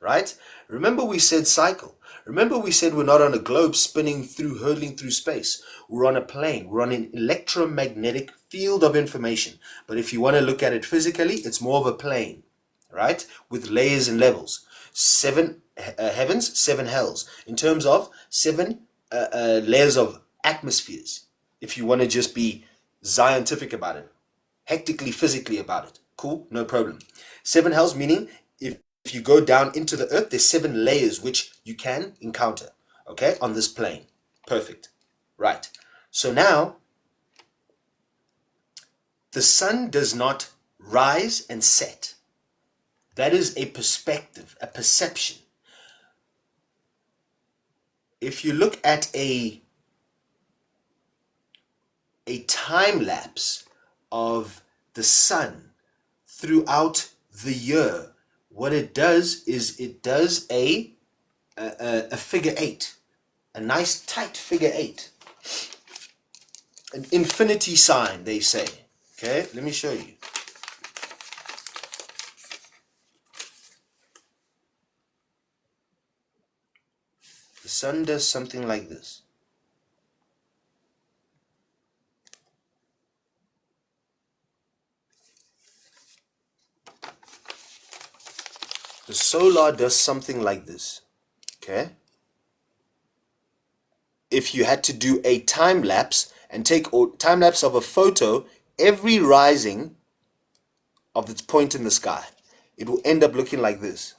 Right? Remember we said cycle. Remember we said we're not on a globe spinning through, hurtling through space. We're on a plane. We're on an electromagnetic field of information. But if you want to look at it physically, it's more of a plane, right? With layers and levels. 7 heavens, 7 hells. In terms of 7 layers of atmospheres. If you want to just be scientific about it. Hectically, physically about it. Cool? No problem. 7 hells meaning if you go down into the earth, there's 7 layers which you can encounter, okay, on this plane. Perfect. Right. So now, the sun does not rise and set. That is a perspective, a perception. If you look at a time lapse of the sun throughout the year, what it does is it does a figure 8, a nice tight figure 8, an infinity sign, they say. Okay, let me show you. The sun does something like this. The solar does something like this. Okay? If you had to do a time lapse and take a time lapse of a photo every rising of its point in the sky, it will end up looking like this.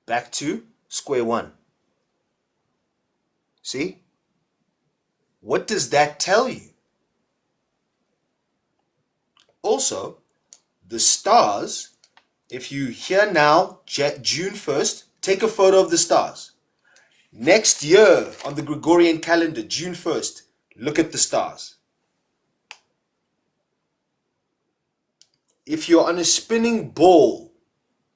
Back to square one. See? What does that tell you? Also, the stars, if you hear now, June 1st, take a photo of the stars. Next year, on the Gregorian calendar, June 1st, look at the stars. If you're on a spinning ball,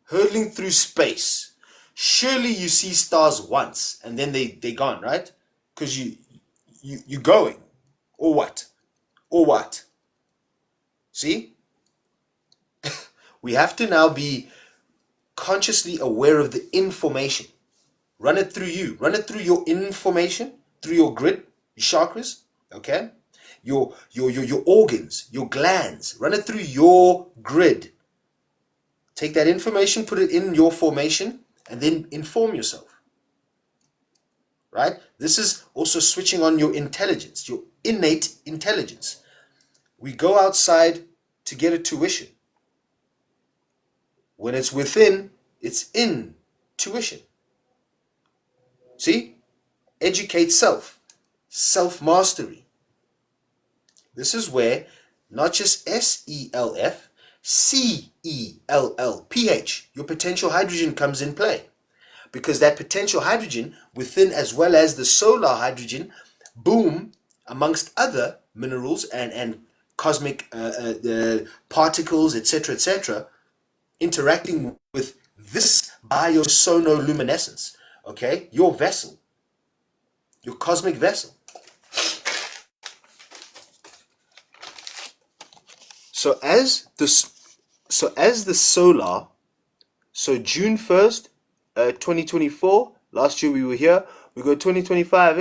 hurtling through space, surely you see stars once, and then they're gone, right? Because you're going. Or what? Or what? See? We have to now be consciously aware of the information. Run it through you. Run it through your information, through your grid, your chakras, okay? Your organs, your glands. Run it through your grid. Take that information, put it in your formation, and then inform yourself. Right? This is also switching on your intelligence, your innate intelligence. We go outside to get a tuition. When it's within, it's intuition. See? Educate self. Self-mastery. This is where not just SELF, CELLPH, your potential hydrogen comes in play. because that potential hydrogen within, as well as the solar hydrogen, boom, amongst other minerals and cosmic particles, etc., interacting with this biosonoluminescence, okay, your vessel, your cosmic vessel. So as the solar, so June 1st, 2024, last year we were here, we go 2025,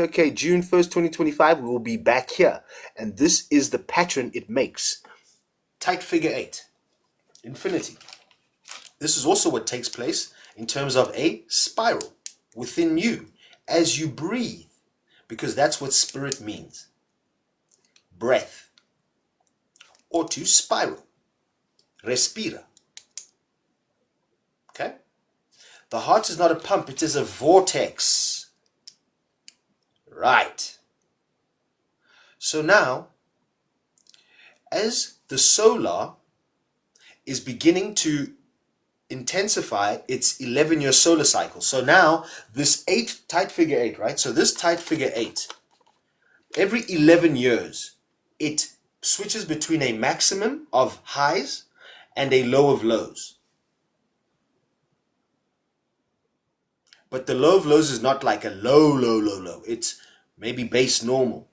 okay, June 1st, 2025, we will be back here. And this is the pattern it makes. Tight figure 8, infinity. This is also what takes place in terms of a spiral within you as you breathe, because that's what spirit means. Breath, or to spiral, respira. Okay? The heart is not a pump, it is a vortex. Right. So now, as the solar is beginning to intensify its 11-year solar cycle. So now, this tight figure 8, right? So this tight figure 8, every 11 years, it switches between a maximum of highs and a low of lows. But the low of lows is not like a low. It's maybe base normal,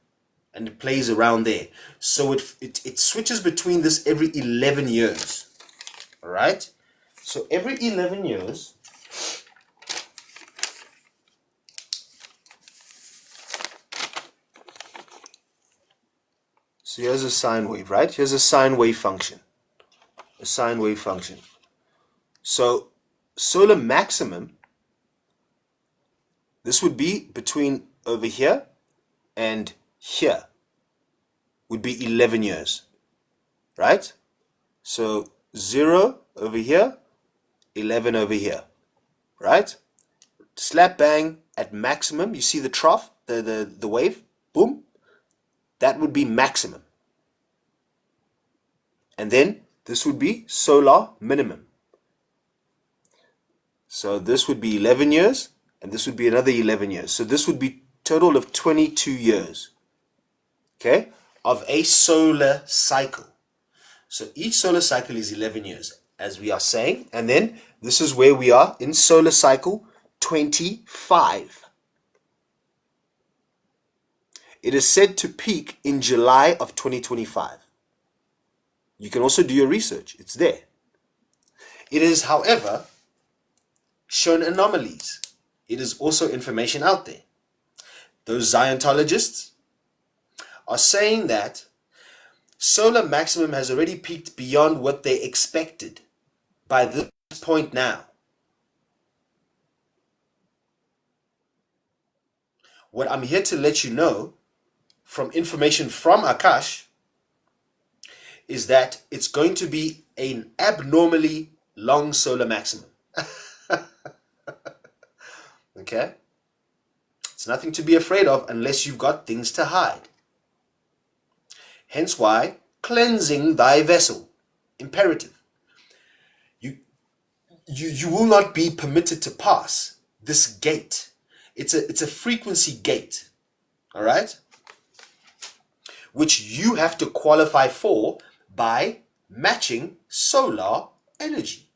and it plays around there. So it switches between this every 11 years. All right? So every 11 years, so here's a sine wave, right? Here's a sine wave function. A sine wave function. So solar maximum, this would be between over here and here, would be 11 years, right? So 0 over here, 11 over here, right? Slap bang at maximum, you see the trough, the wave, boom, that would be maximum. And then this would be solar minimum. So this would be 11 years, and this would be another 11 years. So this would be total of 22 years, okay, of a solar cycle. So each solar cycle is 11 years, as we are saying. And then this is where we are in solar cycle 25. It is said to peak in July of 2025. You can also do your research. It's there. It is, however, shown anomalies. It is also information out there. Those Scientologists are saying that solar maximum has already peaked beyond what they expected by this point now. What I'm here to let you know from information from Akash is that it's going to be an abnormally long solar maximum. Okay? It's nothing to be afraid of unless you've got things to hide. Hence why cleansing thy vessel, imperative. You will not be permitted to pass this gate. It's a frequency gate, all right, which you have to qualify for by matching solar energy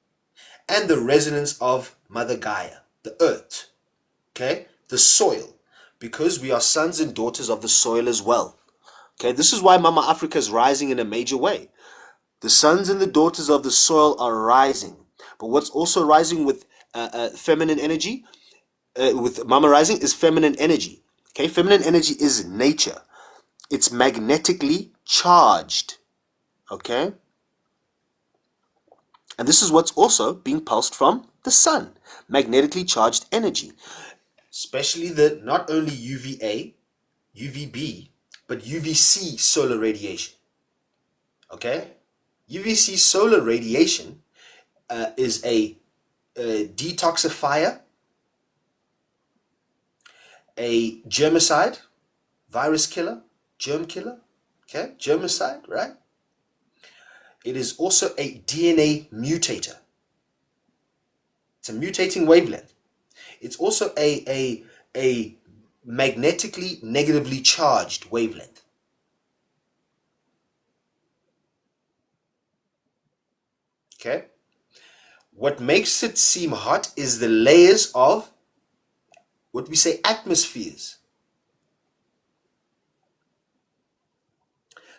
and the resonance of Mother Gaia, the earth, okay, the soil, because we are sons and daughters of the soil as well. Okay, this is why Mama Africa is rising in a major way. The sons and the daughters of the soil are rising. But what's also rising with feminine energy, with Mama rising, is feminine energy. Okay, feminine energy is nature. It's magnetically charged. Okay? And this is what's also being pulsed from the sun. Magnetically charged energy. Especially the not only UVA, UVB, but UVC solar radiation. Okay? UVC solar radiation is a detoxifier, a germicide, virus killer, germ killer, okay, germicide, right? It is also a DNA mutator. It's a mutating wavelength. It's also a magnetically negatively charged wavelength. Okay? What makes it seem hot is the layers of what we say atmospheres.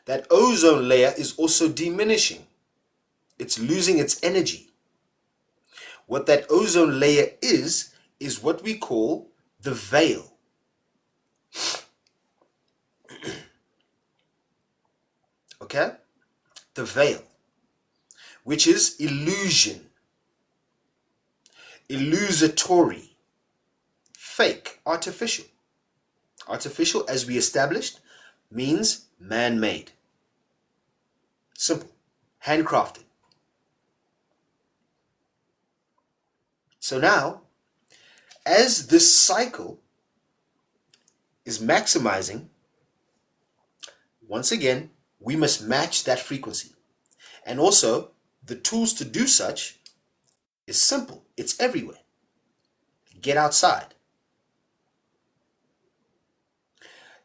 That ozone layer is also diminishing. It's losing its energy. What that ozone layer is what we call the veil. Okay? The veil, which is illusion, illusory, fake, artificial. Artificial, as we established, means man-made. Simple. Handcrafted. So now, as this cycle is maximizing, once again, we must match that frequency. And also, the tools to do such is simple. It's everywhere. Get outside.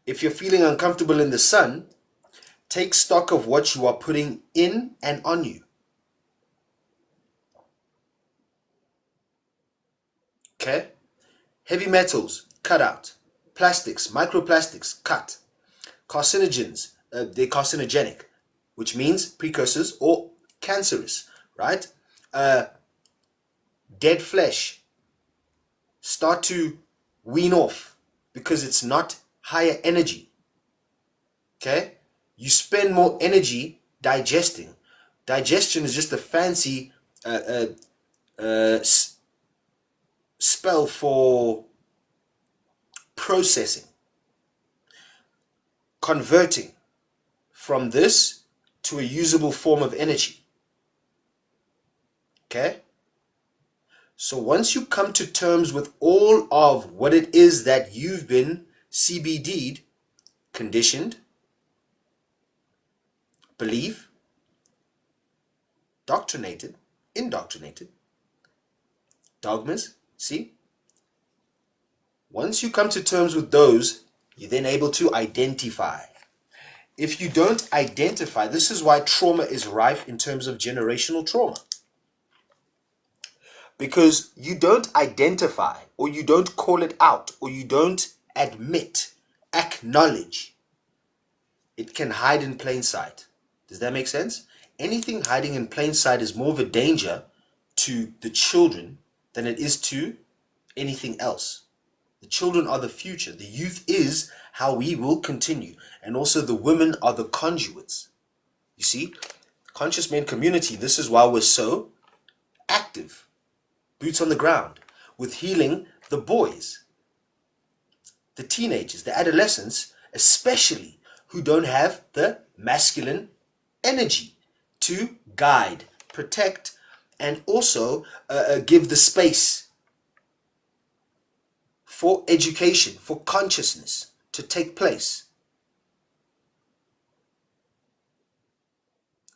If you're feeling uncomfortable in the sun, take stock of what you are putting in and on you. Okay? Heavy metals, cut out. Plastics, microplastics, cut. Carcinogens, they're carcinogenic, which means precursors or cancerous, right? Dead flesh, start to wean off because it's not higher energy. Okay? You spend more energy digesting. Digestion is just a fancy spell for processing, converting from this to a usable form of energy. Okay? So once you come to terms with all of what it is that you've been CBD'd, conditioned, believe, doctrinated, indoctrinated, dogmas, see? Once you come to terms with those, you're then able to identify. If you don't identify, this is why trauma is rife in terms of generational trauma. Because you don't identify, or you don't call it out, or you don't admit, acknowledge. It can hide in plain sight. Does that make sense? Anything hiding in plain sight is more of a danger to the children than it is to anything else. The children are the future. The youth is how we will continue. And also the women are the conduits. You see, conscious men community, this is why we're so active. Boots on the ground with healing the boys, the teenagers, the adolescents, especially who don't have the masculine energy to guide, protect, and also give the space for education, for consciousness to take place.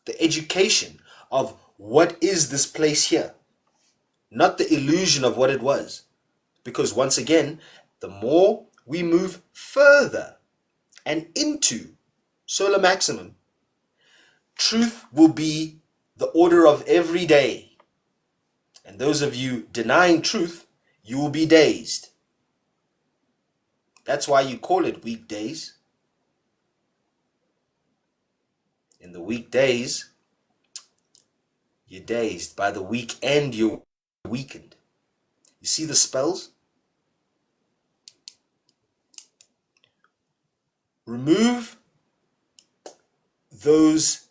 The education of what is this place here, not the illusion of what it was. Because once again, the more we move further and into solar maximum, truth will be the order of every day. And those of you denying truth, you will be dazed. That's why you call it weekdays. In the weekdays, you're dazed. By the weekend, you're weakened. You see the spells? Remove those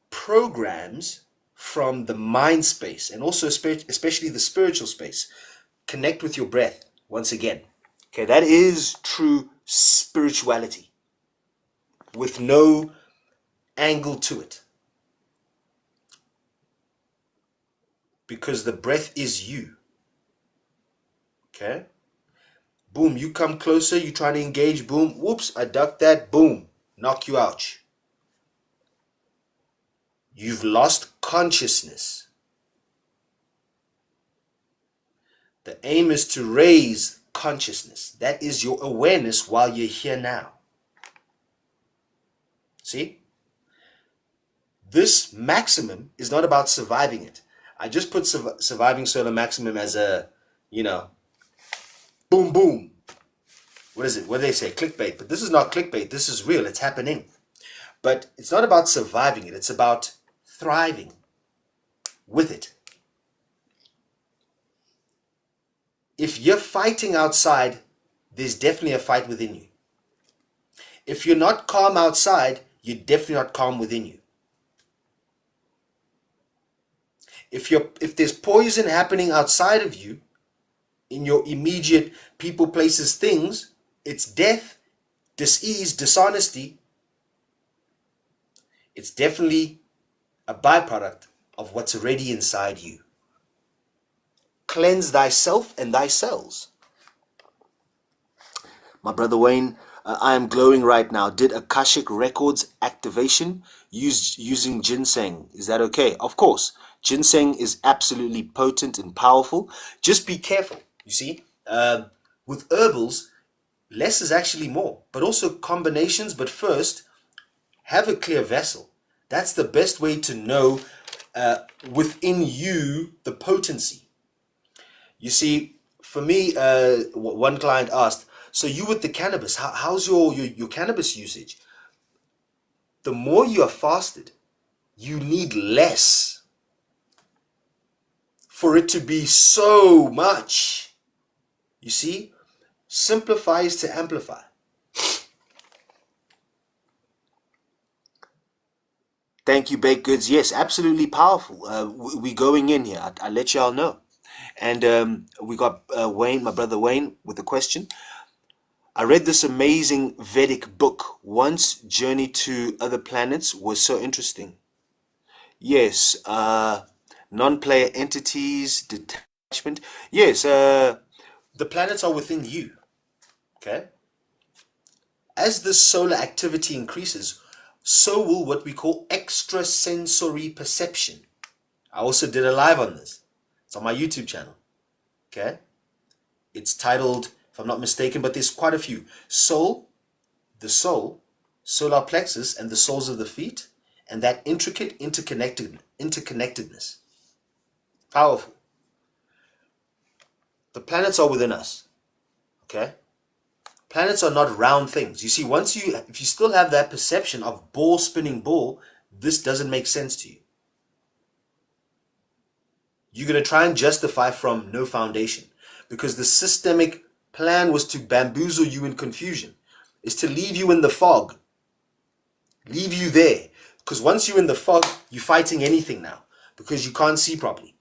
programs from the mind space and also especially the spiritual space. Connect with your breath once again. Okay, that is true spirituality with no angle to it. Because the breath is you. Okay? Boom, you come closer, you try to engage, boom, whoops, I duck that, boom, knock you out. You've lost consciousness. The aim is to raise consciousness. That is your awareness while you're here now. See? This maximum is not about surviving it. I just put surviving solar maximum as a, you know, boom, boom. What is it? What do they say? Clickbait. But this is not clickbait. This is real. It's happening. But it's not about surviving it. It's about thriving with it. If you're fighting outside, there's definitely a fight within you. If you're not calm outside, you're definitely not calm within you. If there's poison happening outside of you, in your immediate people, places, things, it's death, dis-ease, dishonesty. It's definitely a byproduct of what's already inside you. Cleanse thyself and thy cells. My brother Wayne, I am glowing right now. Did Akashic Records activation using ginseng? Is that okay? Of course. Ginseng is absolutely potent and powerful. Just be careful. You see, with herbals, less is actually more, but also combinations. But first, have a clear vessel. That's the best way to know within you the potency. You see, for me, one client asked, so you with the cannabis, how's your cannabis usage? The more you are fasted, you need less for it to be so much. You see, simplify is to amplify. Thank you, Baked Goods. Yes, absolutely powerful. We're going in here. I'll let y'all know. And we got Wayne, my brother Wayne, with a question. I read this amazing Vedic book once. Journey to Other Planets was so interesting. Yes, non-player entities, detachment. Yes, the planets are within you. Okay? As the solar activity increases, so will what we call extrasensory perception. I also did a live on this. It's on my YouTube channel. Okay? It's titled, if I'm not mistaken, but there's quite a few. Soul, the soul, solar plexus, and the soles of the feet, and that intricate interconnectedness. Powerful. The planets are within us. Okay? Planets are not round things. You see, if you still have that perception of ball spinning ball, this doesn't make sense to you. You're going to try and justify from no foundation, because the systemic plan was to bamboozle you in confusion, is to leave you in the fog, leave you there. Because once you're in the fog, you're fighting anything now, because you can't see properly.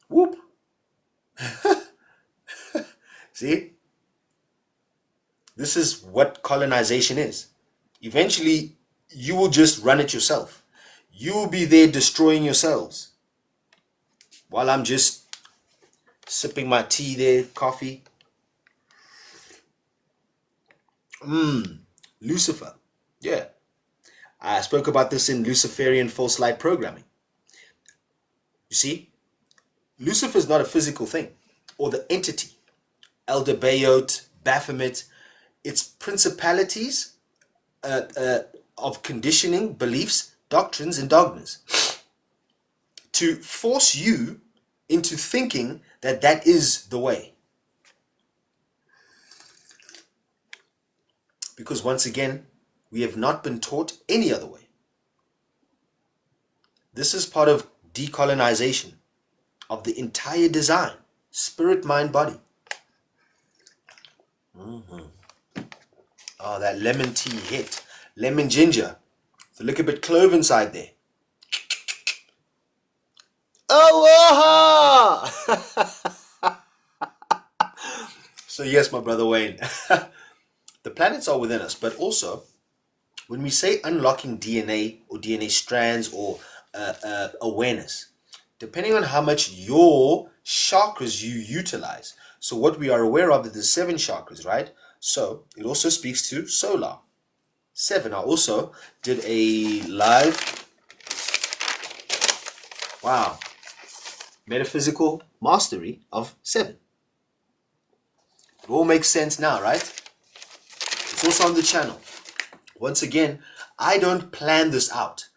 Whoop. See? This is what colonization is. Eventually, you will just run it yourself. You will be there destroying yourselves. While I'm just sipping my tea there, coffee. Lucifer. Yeah. I spoke about this in Luciferian false light programming. You see, Lucifer is not a physical thing, or the entity. 𝙎𝙬𝙝, Baphomet. It's principalities of conditioning, beliefs, doctrines, and dogmas to force you into thinking that that is the way. Because once again, we have not been taught any other way. This is part of decolonization of the entire design, spirit, mind, body. Oh, that lemon tea hit. Lemon ginger. So look a bit clove inside there. Aloha! So yes, my brother Wayne. The planets are within us, but also when we say unlocking DNA or DNA strands or awareness, depending on how much your chakras you utilize. So what we are aware of is the 7 chakras, right? So it also speaks to solar. 7. I also did a live, wow, metaphysical mastery of 7. It all makes sense now, right? It's also on the channel. Once again, I don't plan this out.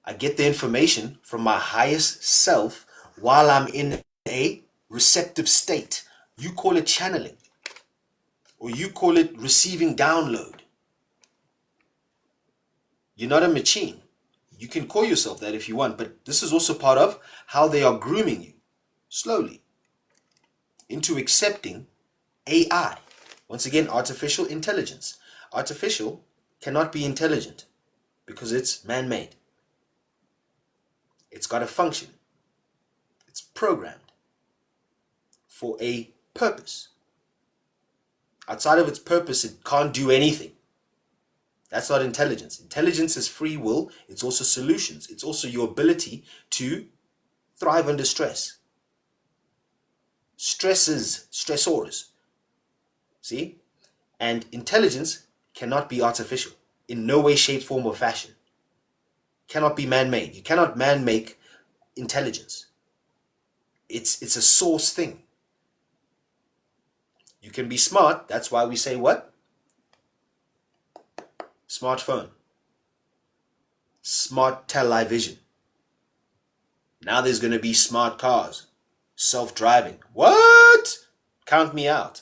I get the information from my highest self while I'm in a receptive state. You call it channeling, or you call it receiving download. You're not a machine. You can call yourself that if you want, but this is also part of how they are grooming you slowly into accepting AI. Once again, artificial intelligence. Artificial cannot be intelligent because it's man-made. It's got a function. It's programmed for a purpose. Outside of its purpose, it can't do anything. That's not intelligence. Intelligence is free will. It's also solutions. It's also your ability to thrive under stress. Stressors. See? And intelligence cannot be artificial in no way, shape, form, or fashion. Cannot be man-made. You cannot man-make intelligence. It's a source thing. You can be smart. That's why we say what? Smartphone. Smart television. Now there's going to be smart cars. Self-driving. What? Count me out.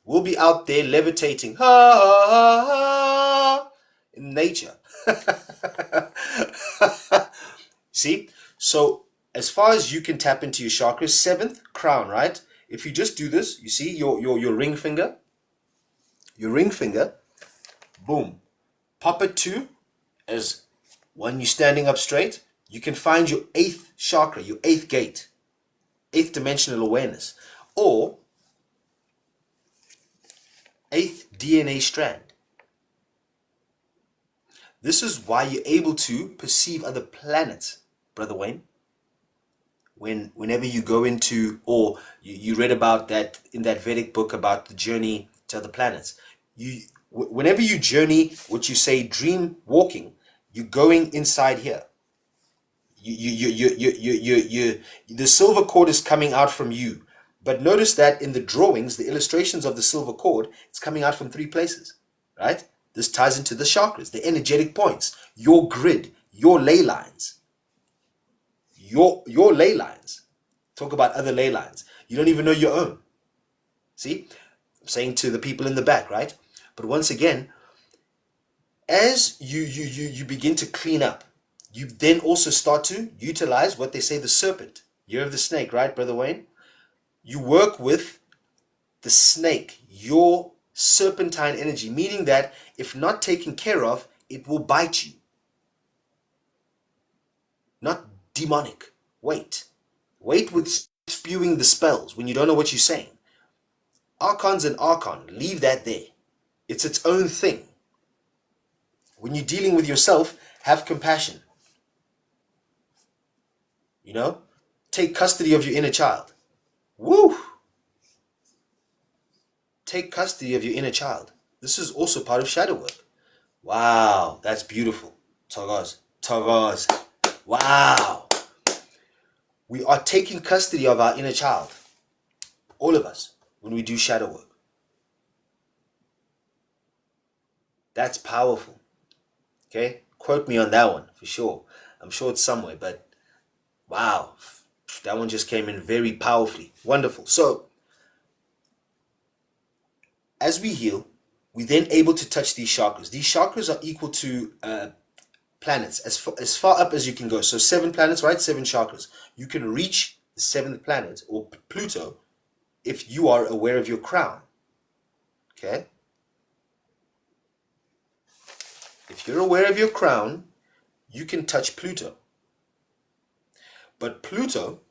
We'll be out there levitating in nature. See? So as far as you can tap into your chakras, 7th crown, right? If you just do this, you see your ring finger. Your ring finger, boom. Pop it to, as when you're standing up straight, you can find your 8th chakra, your 8th gate, 8th dimensional awareness, or 8th DNA strand. This is why you're able to perceive other planets, Brother Wayne. Whenever you go into, or you read about that in that Vedic book about the journey to other planets, whenever you journey, what you say, dream walking, you're going inside here. The silver cord is coming out from you. But notice that in the drawings, the illustrations of the silver cord, it's coming out from 3 places, right? This ties into the chakras, the energetic points, your grid, your ley lines. Your ley lines. Talk about other ley lines. You don't even know your own. See? I'm saying to the people in the back, right? But once again, as you begin to clean up, you then also start to utilize what they say, the serpent. Year of the snake, right, Brother Wayne? You work with the snake, your serpentine energy, meaning that if not taken care of, it will bite you. Not demonic. Wait with spewing the spells when you don't know what you're saying. Archon's an archon. Leave that there. It's its own thing. When you're dealing with yourself, have compassion. You know? Take custody of your inner child. Woo! Take custody of your inner child. This is also part of shadow work. Wow, that's beautiful. Togoz. Wow. We are taking custody of our inner child. All of us, when we do shadow work. That's powerful. Okay? Quote me on that one, for sure. I'm sure it's somewhere, but wow. That one just came in very powerfully. Wonderful. So, as we heal, we're then able to touch these chakras. These chakras are equal to planets, as far up as you can go. So 7 planets, right? 7 chakras. You can reach the 7th planet, or Pluto, if you are aware of your crown. Okay? If you're aware of your crown, you can touch Pluto. But Pluto,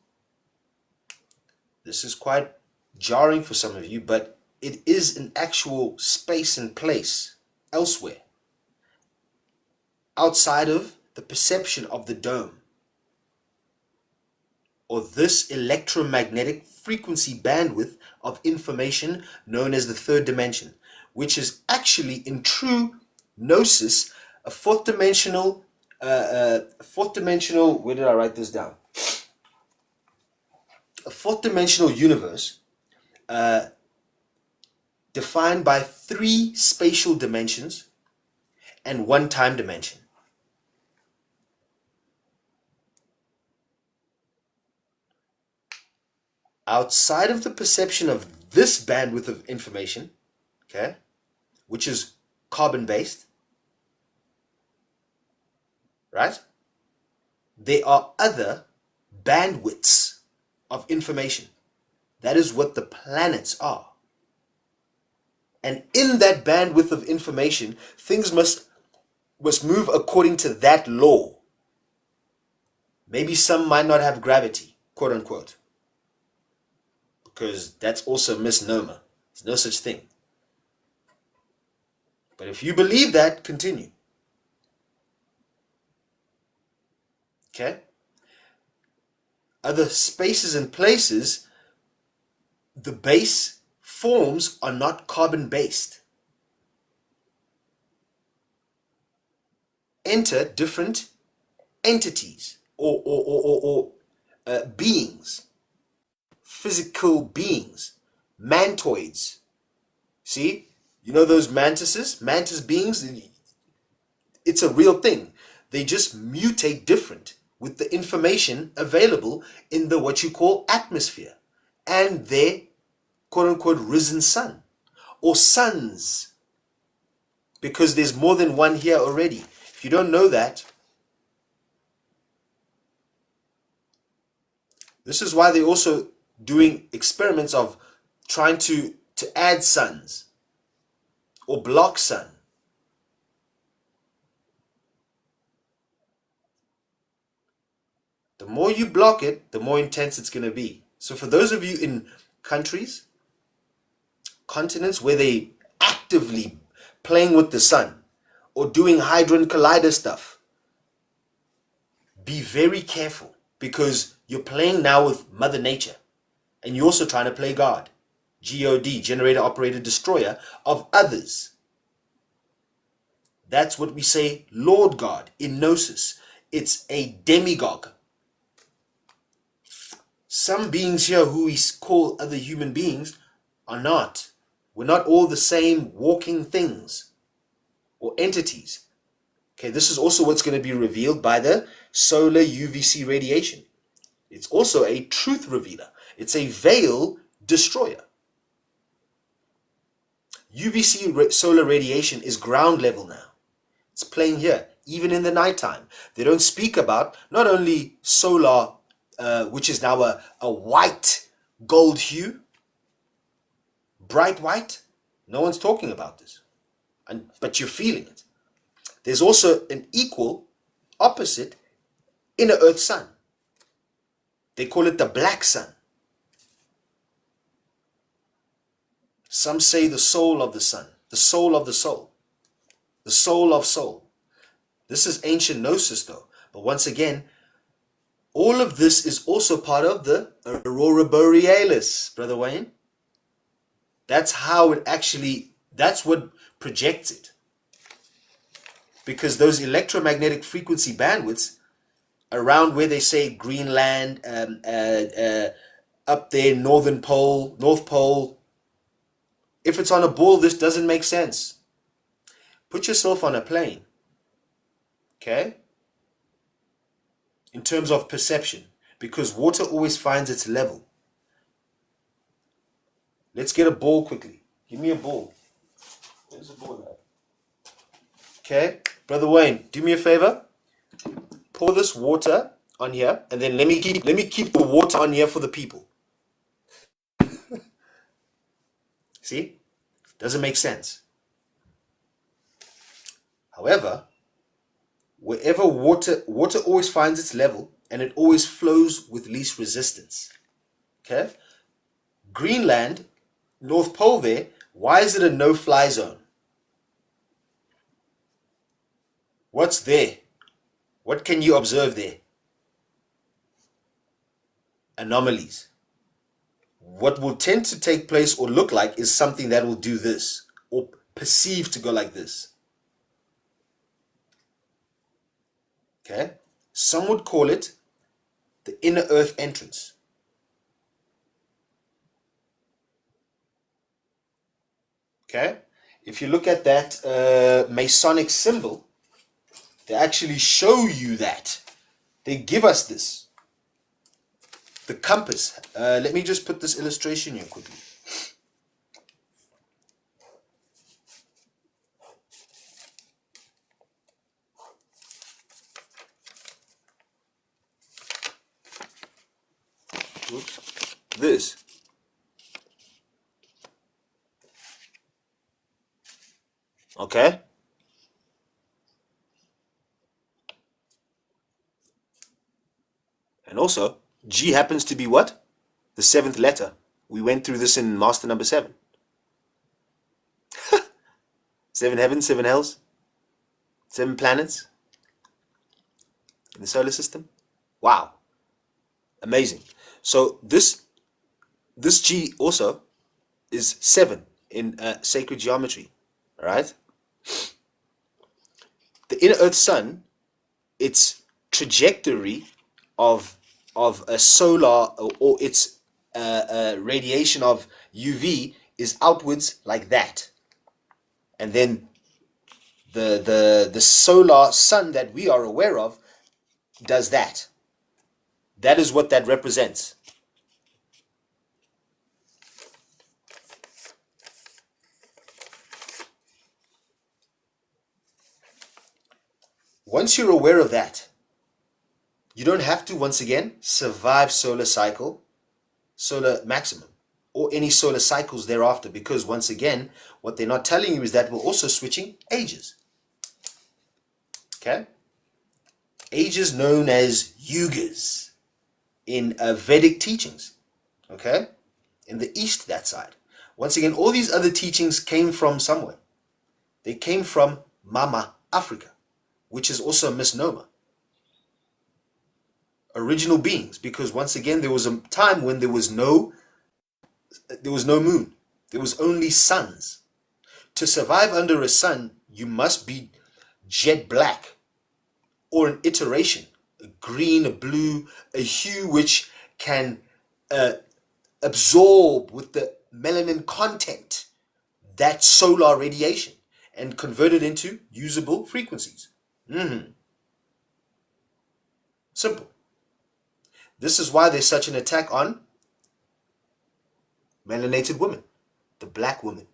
this is quite jarring for some of you, but it is an actual space and place elsewhere, outside of the perception of the dome, or this electromagnetic frequency bandwidth of information known as the 3rd dimension, which is actually in true gnosis a 4th dimensional, where did I write this down? a fourth dimensional universe defined by 3 spatial dimensions and 1 time dimension. Outside of the perception of this bandwidth of information, okay, which is carbon-based, right? There are other bandwidths of information. That is what the planets are. And in that bandwidth of information, things must move according to that law. Maybe some might not have gravity, quote unquote, because that's also a misnomer. There's no such thing. But if you believe that, continue. Okay? Other spaces and places, the base forms are not carbon-based. Enter different entities or beings, physical beings, mantoids. See? You know those mantises? Mantis beings? It's a real thing. They just mutate different with the information available in the what you call atmosphere and their quote-unquote risen sun or suns, because there's more than one here already. If you don't know that, this is why they're also doing experiments of trying to add suns or block sun. The more you block it, the more intense it's going to be. So for those of you in countries, continents where they actively playing with the sun or doing 𝙭𝙗𝙝 collider stuff, be very careful, because you're playing now with Mother Nature and you're also trying to play God. God, generator, operator, destroyer of others. That's what we say Lord God in Gnosis. It's a demagogue. Some beings here who we call other human beings are not. We're not all the same walking things or entities. Okay, this is also what's going to be revealed by the solar UVC radiation. It's also a truth revealer. It's a veil destroyer. UVC solar radiation is ground level now. It's playing here, even in the nighttime. They don't speak about not only solar, which is now a white gold hue, bright white. No one's talking about this, but you're feeling it. There's also an equal opposite inner earth sun. They call it the black sun. Some say the soul of the sun, the soul of the soul, the soul of soul. This is ancient gnosis though. But once again, all of this is also part of the aurora borealis, Brother Wayne. That's how it actually, that's what projects it. Because those electromagnetic frequency bandwidths around where they say Greenland, up there, North Pole, if it's on a ball, this doesn't make sense. Put yourself on a plane, okay? In terms of perception, because water always finds its level. Let's get a ball quickly. Give me a ball. Where's the ball at? Okay, Brother Wayne, do me a favor. Pour this water on here, and then let me keep the water on here for the people. See? Doesn't make sense. However, wherever water always finds its level, and it always flows with least resistance. Okay? Greenland, North Pole there, why is it a no-fly zone? What's there? What can you observe there? Anomalies. What will tend to take place or look like is something that will do this, or perceive to go like this. Okay? Some would call it the inner earth entrance. Okay? If you look at that Masonic symbol, they actually show you that. They give us this. The compass. Let me just put this illustration here quickly. Oops. This. Okay? And also, G happens to be what? The 7th letter. We went through this in Master number 7. 7 heavens, 7 hells, 7 planets in the solar system. Wow. Amazing. So this G also is 7 in sacred geometry. All right? The inner Earth Sun, its trajectory of a solar or its radiation of UV is outwards like that. And then the solar sun that we are aware of does that. That is what that represents. Once you're aware of that, you don't have to, once again, survive solar cycle, solar maximum, or any solar cycles thereafter, because once again, what they're not telling you is that we're also switching ages. Okay? Ages known as yugas in Vedic teachings. Okay? In the East, that side. Once again, all these other teachings came from somewhere. They came from Mama Africa, which is also a misnomer. Original beings, because once again, there was a time when there was no moon. There was only suns. To survive under a sun, you must be jet black, or an iteration, a green, a blue, a hue which can absorb with the melanin content that solar radiation and convert it into usable frequencies. Simple. This is why there's such an attack on melanated women, the black woman.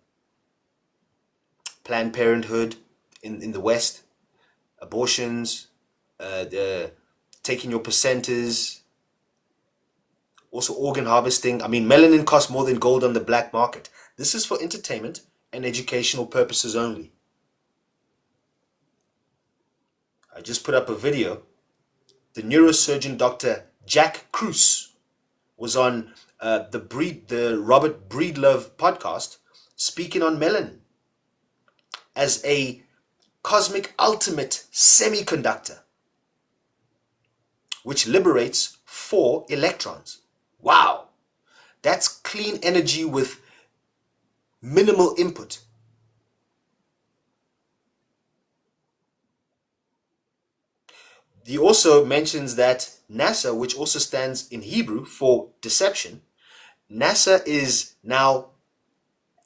Planned Parenthood in the West, abortions, taking your placentas, also organ harvesting. I mean, melanin costs more than gold on the black market. This is for entertainment and educational purposes only. I just put up a video. The neurosurgeon Dr. Jack Kruse was on the Robert Breedlove podcast speaking on melanin as a cosmic ultimate semiconductor which liberates 4 electrons. Wow! That's clean energy with minimal input. He also mentions that NASA, which also stands in Hebrew for deception, NASA is now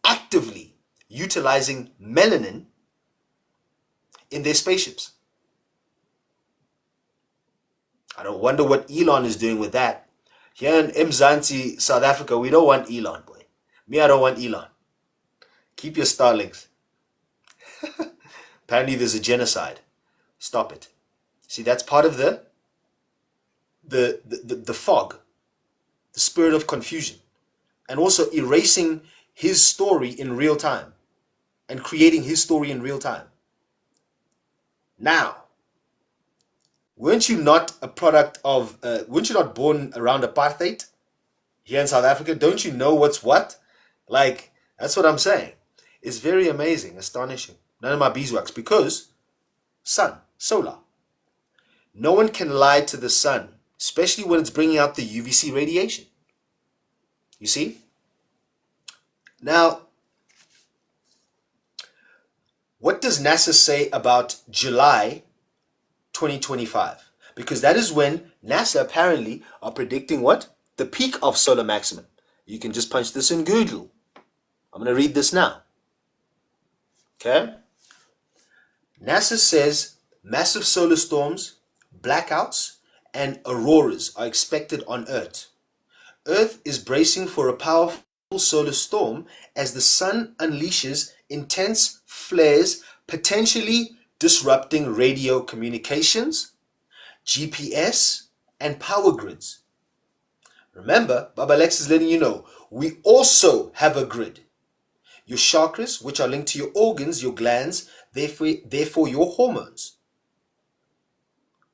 actively utilizing melanin in their spaceships. I don't wonder what Elon is doing with that. Here in Mzansi, South Africa, we don't want Elon, boy. Me, I don't want Elon. Keep your Starlinks. Apparently there's a genocide. Stop it. See, that's part of the fog, the spirit of confusion, and also erasing his story in real time and creating his story in real time. Now, weren't you not a product of, weren't you not born around apartheid here in South Africa? Don't you know what's what? Like, that's what I'm saying. It's very amazing, astonishing. None of my beeswax, because sun, solar. No one can lie to the sun, especially when it's bringing out the UVC radiation. You see? Now, what does NASA say about July 2025? Because that is when NASA apparently are predicting what? The peak of solar maximum. You can just punch this in Google. I'm going to read this now. Okay? NASA says massive solar storms, blackouts, and auroras are expected on Earth. Earth is bracing for a powerful solar storm as the sun unleashes intense flares, potentially disrupting radio communications, GPS, and power grids. Remember, Baba Lex is letting you know, we also have a grid. Your chakras, which are linked to your organs, your glands, therefore your hormones.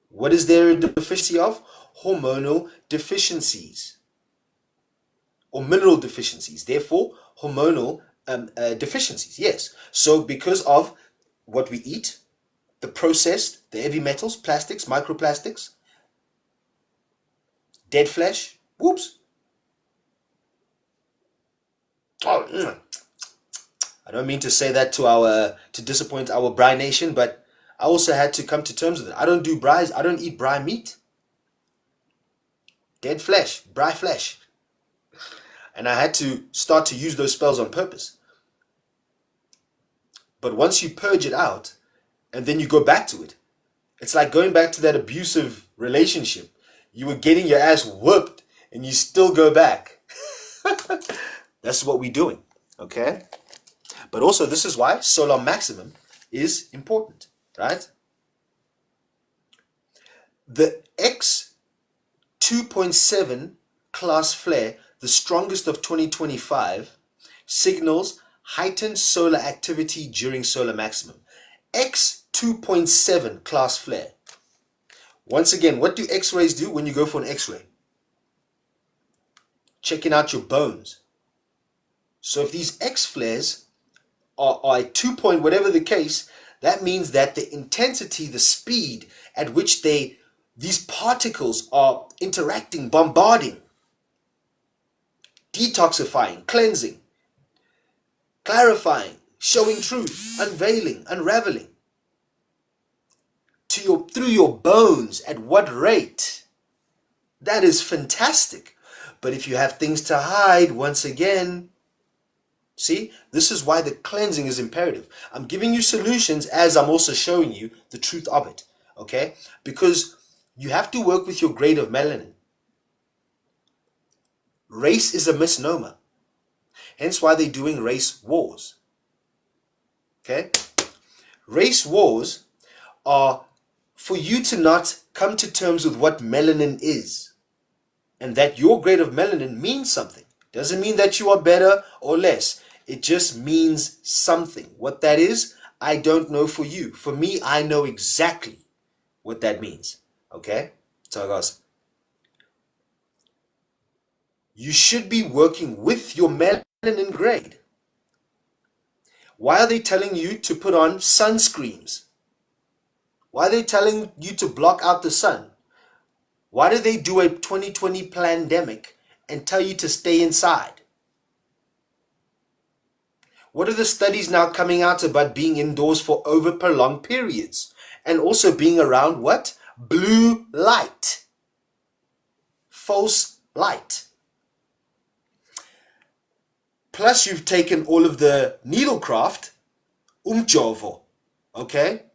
What is there a deficiency of? Hormonal deficiencies. Or mineral deficiencies. Therefore, hormonal deficiencies. Yes. So because of what we eat, the processed, the heavy metals, plastics, microplastics, dead flesh, whoops. Oh, I don't mean to say that to disappoint our Bri Nation, but I also had to come to terms with it. I don't do Bris. I don't eat Bri meat. Dead flesh, Bri flesh. And I had to start to use those spells on purpose. But once you purge it out, and then you go back to it, it's like going back to that abusive relationship. You were getting your ass whooped, and you still go back. That's what we're doing, okay? But also, this is why solar maximum is important, right? The 𝙃𝙚𝙚𝙃 class flare, the strongest of 2025, signals heightened solar activity during solar maximum. 𝙃2.7 class flare. Once again, what do X-rays do when you go for an X-ray? Checking out your bones. So if these X flares are at 2 point whatever the case, that means that the intensity, the speed at which these particles are interacting, bombarding, detoxifying, cleansing, clarifying, showing truth, unveiling, unraveling through your bones, at what rate? That is fantastic. But if you have things to hide, once again, see, this is why the cleansing is imperative. I'm giving you solutions as I'm also showing you the truth of it, okay? Because you have to work with your grade of melanin. Race is a misnomer. Hence why they're doing race wars, okay? Race wars are for you to not come to terms with what melanin is, and that your grade of melanin means something. Doesn't mean that you are better or less. It just means something. What that is, I don't know for you. For me, I know exactly what that means. Okay? So guys, you should be working with your melanin grade. Why are they telling you to put on sunscreens? Why are they telling you to block out the sun? Why do they do a 2020 pandemic and tell you to stay inside? What are the studies now coming out about being indoors for over prolonged periods? And also being around what? Blue light. False light. Plus you've taken all of the needlecraft, 𝙃𝙗𝙗𝙗𝙗, okay?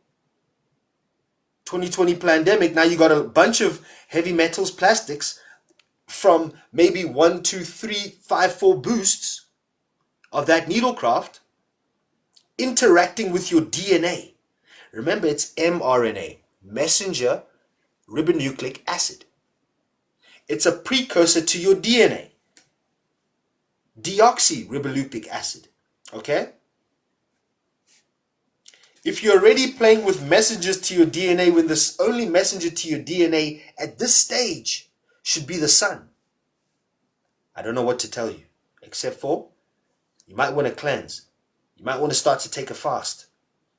2020 pandemic, now you got a bunch of heavy metals, plastics from maybe 1, 2, 3, 5, 4 boosts of that needlecraft interacting with your DNA. Remember, it's mRNA, messenger ribonucleic acid. It's a precursor to your DNA, deoxyribonucleic acid, okay? If you're already playing with messengers to your DNA when the only messenger to your DNA at this stage should be the sun, I don't know what to tell you, except for you might want to cleanse. You might want to start to take a fast.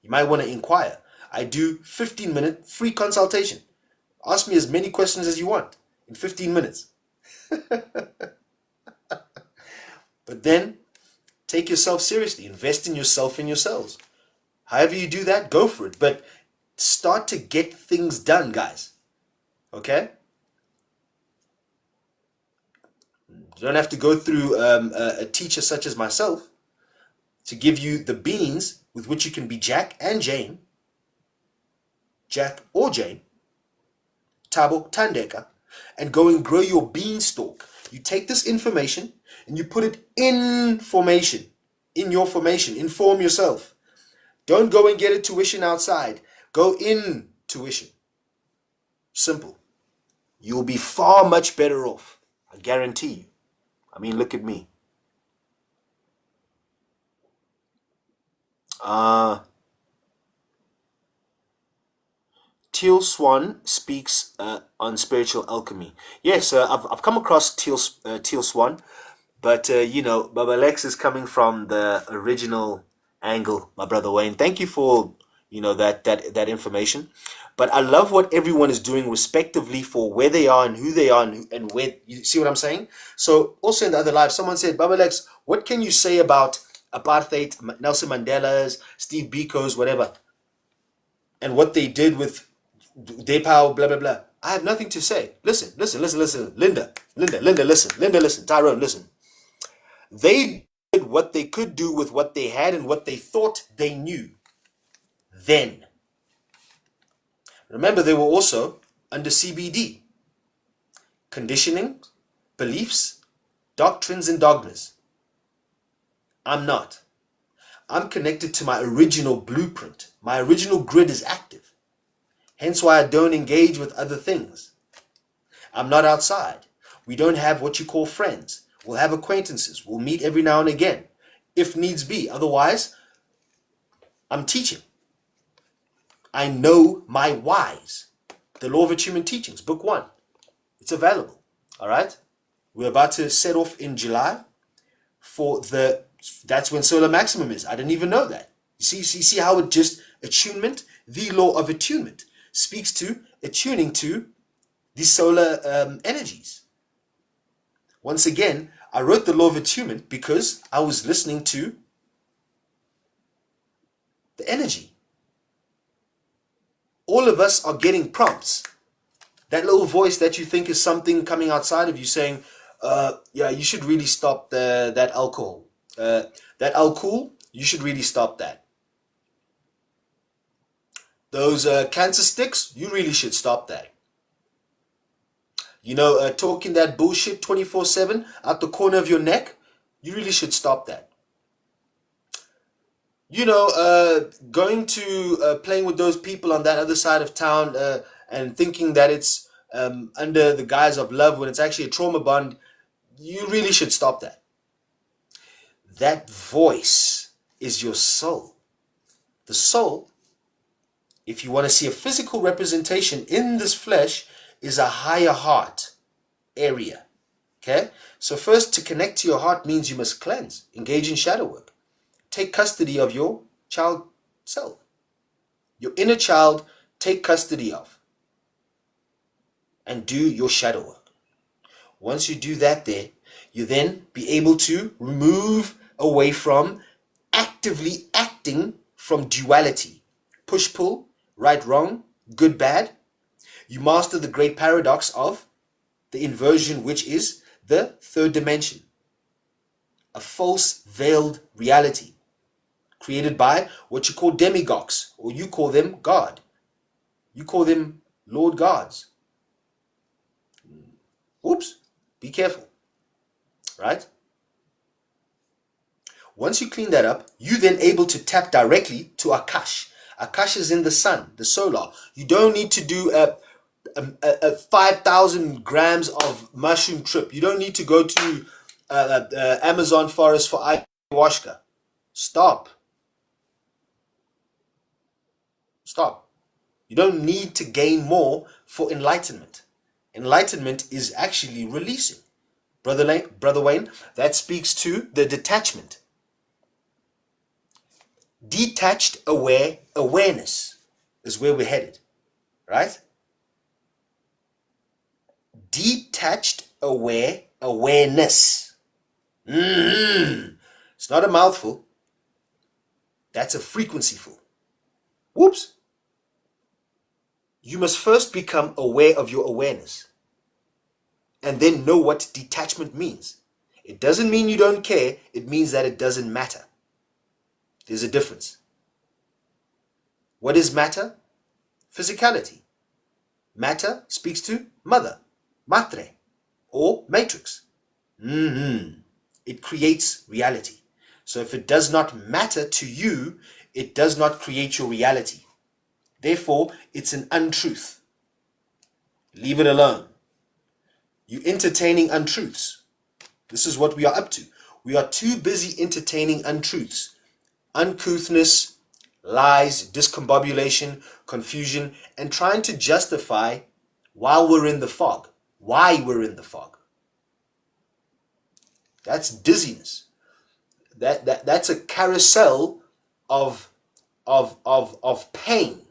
You might want to inquire. I do 15-minute free consultation. Ask me as many questions as you want in 15 minutes. But then take yourself seriously. Invest in yourself and yourselves. However you do that, go for it. But start to get things done, guys. Okay? You don't have to go through a teacher such as myself to give you the beans with which you can be Jack and Jane, Jack or Jane, Thabo, Thandeka, and go and grow your beanstalk. You take this information and you put it in formation, in your formation. Inform yourself. Don't go and get a tuition outside. Go in tuition. Simple. You'll be far much better off. I guarantee you. I mean, look at me. Teal Swan speaks on spiritual alchemy. Yes, I've come across Teal Swan, but you know, Baba Lex is coming from the original angle, my brother Wayne. Thank you for, you know, that information. But I love what everyone is doing respectively for where they are and who they are and where. You see what I'm saying? So also in the other live, someone said, Baba Lex, what can you say about apartheid, Nelson Mandela's, Steve Biko's, whatever, and what they did with their power, blah, blah, blah. I have nothing to say. Listen. Linda, listen. Tyrone, listen. They did what they could do with what they had and what they thought they knew then. Remember, they were also under CBD. Conditioning, beliefs, doctrines, and dogmas. I'm not. I'm connected to my original blueprint. My original grid is active. Hence why I don't engage with other things. I'm not outside. We don't have what you call friends. We'll have acquaintances. We'll meet every now and again, if needs be. Otherwise, I'm teaching. I know my whys. The Law of Attunement Teachings, Book 1. It's available. All right? We're about to set off in July for that's when solar maximum is. I didn't even know that. You see how it just, attunement, the law of attunement, speaks to attuning to the solar energies. Once again, I wrote the law of attunement because I was listening to the energy. All of us are getting prompts. That little voice that you think is something coming outside of you saying, yeah, you should really stop that alcohol. That alcohol, you should really stop that. Those cancer sticks, you really should stop that. You know, talking that bullshit 24/7 out the corner of your neck, you really should stop that. You know, going to playing with those people on that other side of town and thinking that it's under the guise of love when it's actually a trauma bond, you really should stop that. That voice is your soul. The soul, if you want to see a physical representation in this flesh, is a higher heart area. Okay? So first, to connect to your heart means you must cleanse, engage in shadow work. Take custody of your child self. Your inner child, take custody of. And do your shadow work. Once you do that there, you then be able to remove away from actively acting from duality. Push-pull, right-wrong, good-bad. You master the great paradox of the inversion, which is the third dimension. A false veiled reality created by what you call demigods, or you call them God. You call them Lord Gods. Oops, be careful, right? Once you clean that up, you then able to tap directly to Akash. Akash is in the sun, the solar. You don't need to do a 5,000 grams of mushroom trip. You don't need to go to Amazon forest for ayahuasca. Stop. Stop. You don't need to gain more for enlightenment. Enlightenment is actually releasing. Brother Wayne, that speaks to the detachment. Detached awareness is where we're headed, right? Detached awareness. It's not a mouthful. That's a frequency full. Whoops. You must first become aware of your awareness and then know what detachment means. It doesn't mean you don't care. It means that it doesn't matter. There's a difference. What is matter? Physicality. Matter speaks to mother, matre, or matrix. It creates reality. So if it does not matter to you, it does not create your reality. Therefore, it's an untruth. Leave it alone. You're entertaining untruths. This is what we are up to. We are too busy entertaining untruths. Uncouthness, lies, discombobulation, confusion, and trying to justify while we're in the fog. Why we're in the fog. That's dizziness. That's a carousel of pain.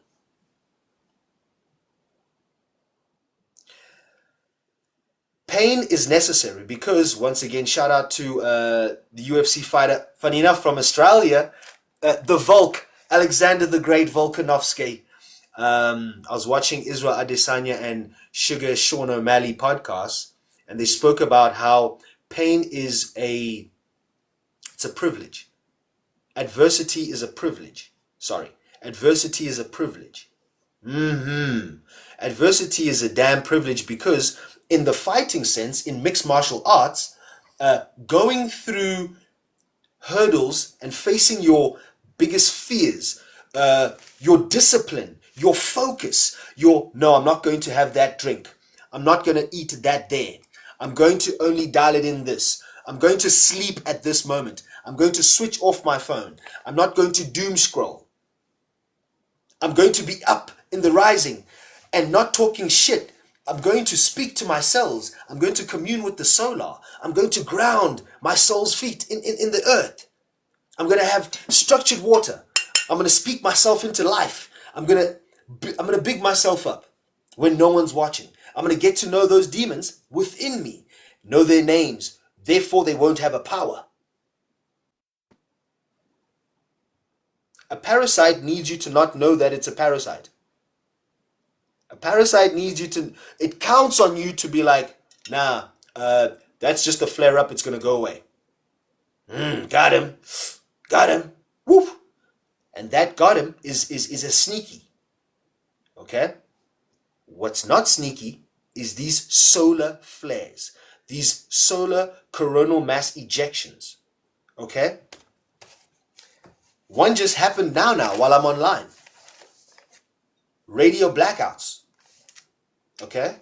Pain is necessary because, once again, shout out to the UFC fighter, funny enough, from Australia, the Volk, Alexander the Great Volkanovski. I was watching Israel Adesanya and Sean O'Malley podcasts, and they spoke about how pain is it's a privilege. Adversity is a privilege. Adversity is a privilege. Adversity is a damn privilege because in the fighting sense, in mixed martial arts, going through hurdles and facing your biggest fears, your discipline, your focus, no, I'm not going to have that drink. I'm not going to eat that there. I'm going to only dial it in this. I'm going to sleep at this moment. I'm going to switch off my phone. I'm not going to doom scroll. I'm going to be up in the rising and not talking shit. I'm going to speak to my cells. I'm going to commune with the solar. I'm going to ground my soul's feet in the earth. I'm going to have structured water. I'm going to speak myself into life. I'm going to big myself up when no one's watching. I'm going to get to know those demons within me, know their names. Therefore, they won't have a power. A parasite needs you to not know that it's a parasite. A parasite needs you to, it counts on you to be like, nah, that's just a flare up, it's going to go away. Got him, woof. And that got him is a sneaky. Okay? What's not sneaky is these solar flares, these solar coronal mass ejections. Okay? One just happened now while I'm online. Radio blackouts. Okay?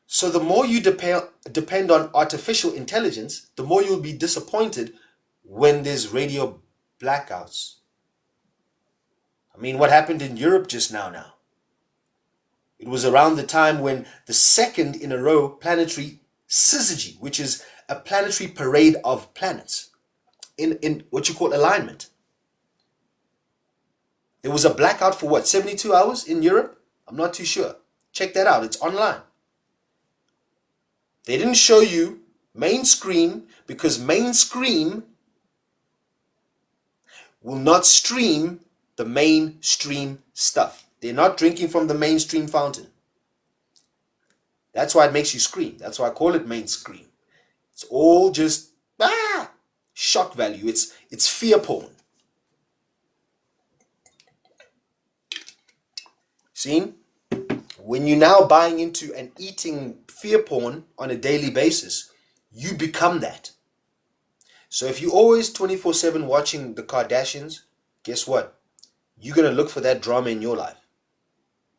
So the more you depend on artificial intelligence, the more you'll be disappointed when there's radio blackouts. I mean, what happened in Europe just now? It was around the time when the second in a row planetary syzygy, which is a planetary parade of planets in what you call alignment. There was a blackout for what, 72 hours in Europe? I'm not too sure. Check that out. It's online. They didn't show you mainstream because mainstream will not stream the mainstream stuff. They're not drinking from the mainstream fountain. That's why it makes you scream. That's why I call it mainstream. It's all just shock value. It's fear porn. See? When you're now buying into and eating fear porn on a daily basis, you become that. So if you're always 24/7 watching the Kardashians, guess what? You're going to look for that drama in your life.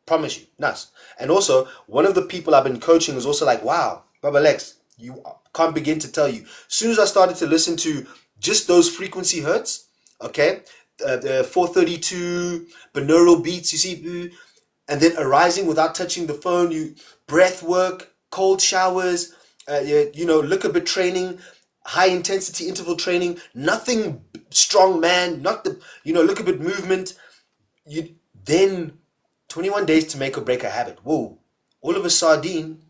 Promise you. Nice. And also, one of the people I've been coaching is also like, wow, Baba Lex, you can't begin to tell you. As soon as I started to listen to just those frequency hertz, okay, the 432 binaural beats, you see, and then arising without touching the phone, you breath work, cold showers, look a bit training, high intensity interval training, nothing strong man, not the, look a bit movement. Then 21 days to make or break a habit. Whoa, all of a sudden,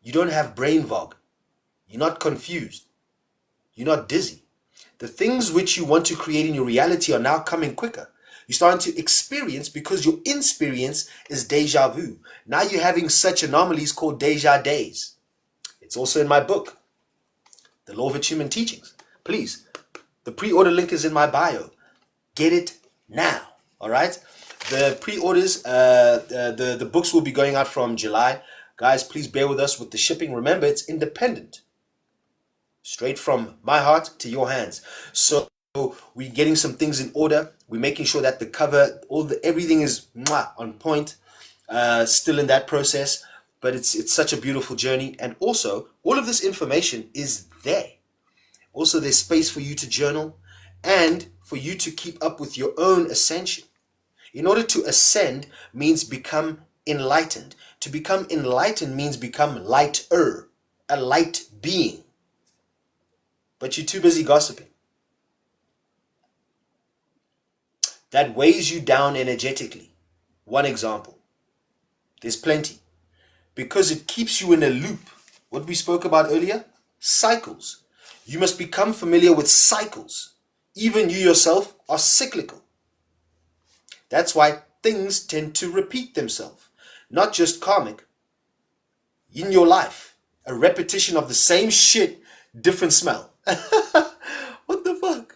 you don't have brain fog. You're not confused. You're not dizzy. The things which you want to create in your reality are now coming quicker. You're starting to experience because your experience is deja vu. Now you're having such anomalies called deja days. It's also in my book, The Law of Attunement Teachings. Please, the pre-order link is in my bio. Get it now, all right? The pre-orders, the books will be going out from July. Guys, please bear with us with the shipping. Remember, it's independent. Straight from my heart to your hands. So we're getting some things in order. We're making sure that the cover, everything is on point. Still in that process, but it's such a beautiful journey. And also, all of this information is there. Also, there's space for you to journal and for you to keep up with your own ascension. In order to ascend means become enlightened. To become enlightened means become lighter, a light being. But you're too busy gossiping. That weighs you down energetically. One example. There's plenty. Because it keeps you in a loop. What we spoke about earlier? Cycles. You must become familiar with cycles. Even you yourself are cyclical. That's why things tend to repeat themselves. Not just karmic. In your life. A repetition of the same shit, different smell. What the fuck?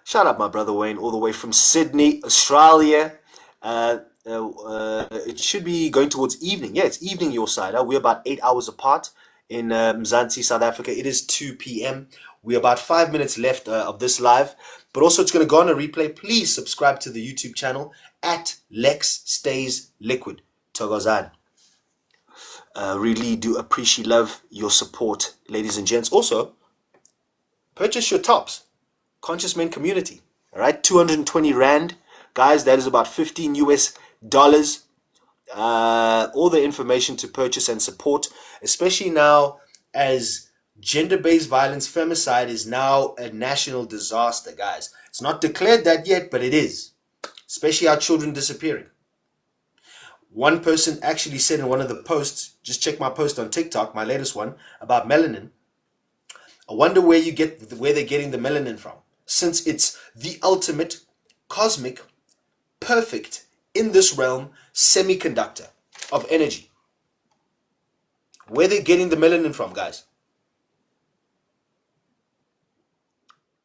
Shout out my brother Wayne, all the way from Sydney, Australia. It should be going towards evening. Yeah, it's evening your side. We're about 8 hours apart in Mzansi, South Africa. It is 2 p.m. We're about 5 minutes left of this live. But also it's going to go on a replay. Please subscribe to the YouTube channel at Lex Stays Liquid. Togozan. Really do appreciate love your support, ladies and gents. Also, purchase your tops. Conscious Men Community. All right, 220 Rand. Guys, that is about $15 US. All the information to purchase and support, especially now as gender-based violence, femicide is now a national disaster, guys. It's not declared that yet, but it is. Especially our children disappearing. One person actually said in one of the posts, just check my post on TikTok, my latest one, about melanin. I wonder where they're getting the melanin from. Since it's the ultimate, cosmic, perfect, in this realm, semiconductor of energy. Where they're getting the melanin from, guys.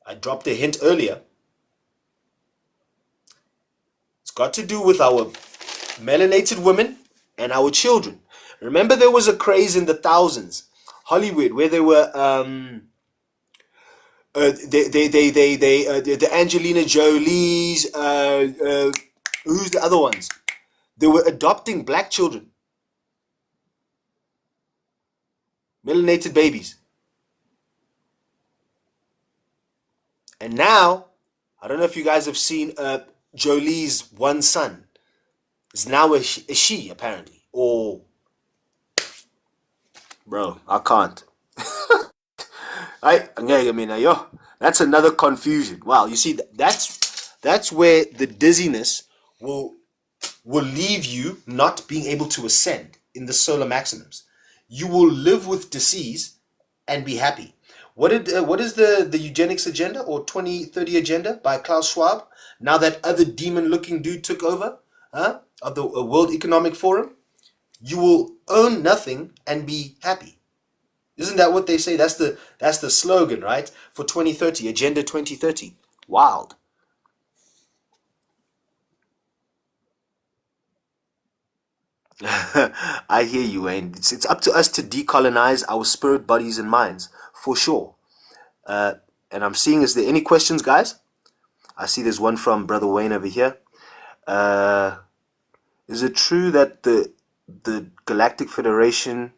I dropped a hint earlier. It's got to do with our melanated women and our children. Remember there was a craze in the thousands, Hollywood, where there were the Angelina Jolie's, who's the other ones? They were adopting black children, melanated babies. And now, I don't know if you guys have seen Jolie's one son. It's now a she, apparently. Or, bro, I can't. That's another confusion. Wow, you see, that's where the dizziness will leave you not being able to ascend in the solar maximums. You will live with disease and be happy. What is the eugenics agenda or 2030 agenda by Klaus Schwab? Now that other demon-looking dude took over, of the World Economic Forum, you will own nothing and be happy. Isn't that what they say? That's the slogan, right? For 2030, Agenda 2030. Wild. I hear you, Wayne. It's up to us to decolonize our spirit, bodies, and minds, for sure. And I'm seeing, is there any questions, guys? I see there's one from Brother Wayne over here. Is it true that the Galactic Federation...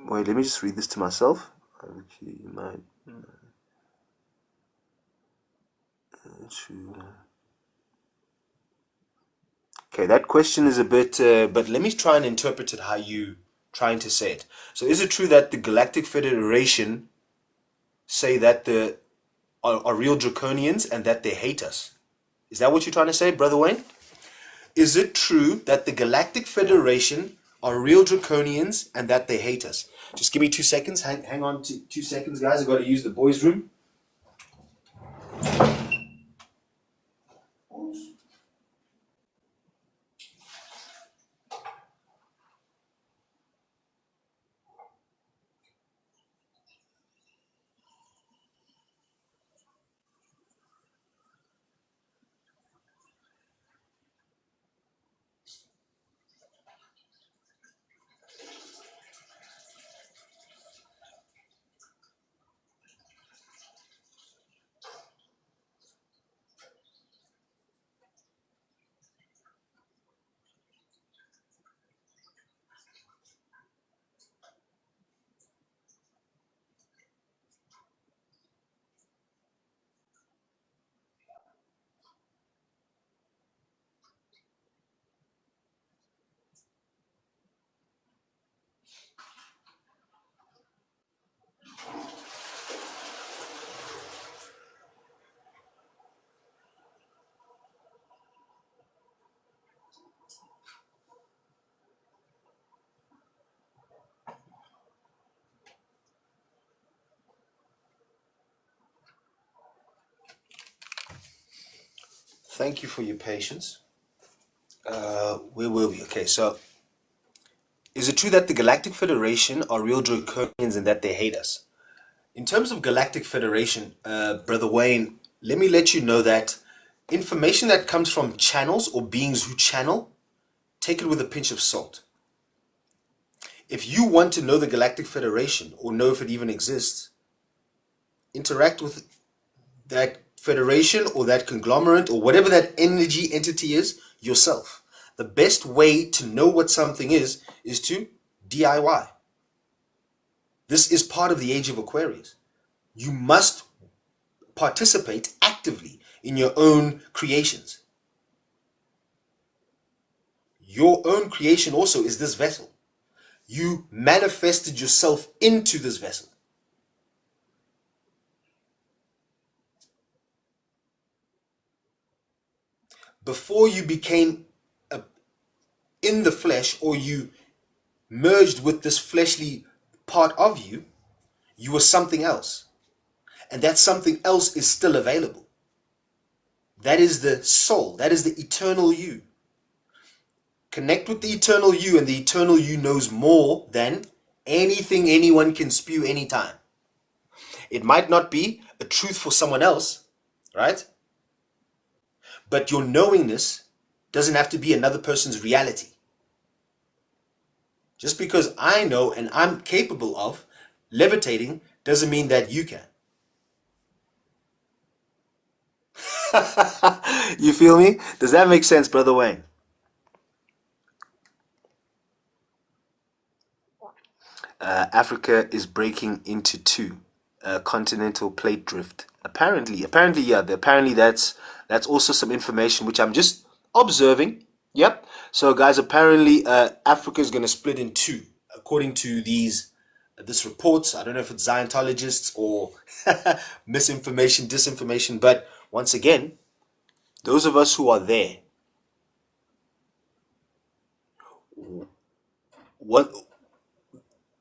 wait, let me just read this to myself. Okay, that question is a bit... but let me try and interpret it how you trying to say it. So is it true that the Galactic Federation say that the are real draconians and that they hate us? Is that what you're trying to say, Brother Wayne? Is it true that the Galactic Federation are real draconians and that they hate us? Just give me 2 seconds. Hang on to 2 seconds, guys. I've got to use the boys' room. Thank you for your patience. Where were we? Okay, so is it true that the Galactic Federation are real draconians and that they hate us? In terms of Galactic Federation, Brother Wayne, let me let you know that information that comes from channels or beings who channel, take it with a pinch of salt. If you want to know the Galactic Federation or know if it even exists, interact with that federation or that conglomerate or whatever that energy entity is yourself. The best way to know what something is to DIY. This is part of the age of Aquarius. You must participate actively in your own creations. Your own creation also is this vessel. You manifested yourself into this vessel. Before you became in the flesh, or you merged with this fleshly part of you, you were something else. And that something else is still available. That is the soul. That is the eternal you. Connect with the eternal you, and the eternal you knows more than anything anyone can spew anytime. It might not be a truth for someone else, right? But your knowingness doesn't have to be another person's reality. Just because I know and I'm capable of levitating doesn't mean that you can. You feel me? Does that make sense, Brother Wayne? Africa is breaking into two. Continental plate drift. Apparently, yeah. Apparently, that's also some information which I'm just observing. Yep. So, guys, apparently, Africa is going to split in two, according to this report. I don't know if it's Scientologists or misinformation, disinformation, but once again, those of us who are there, what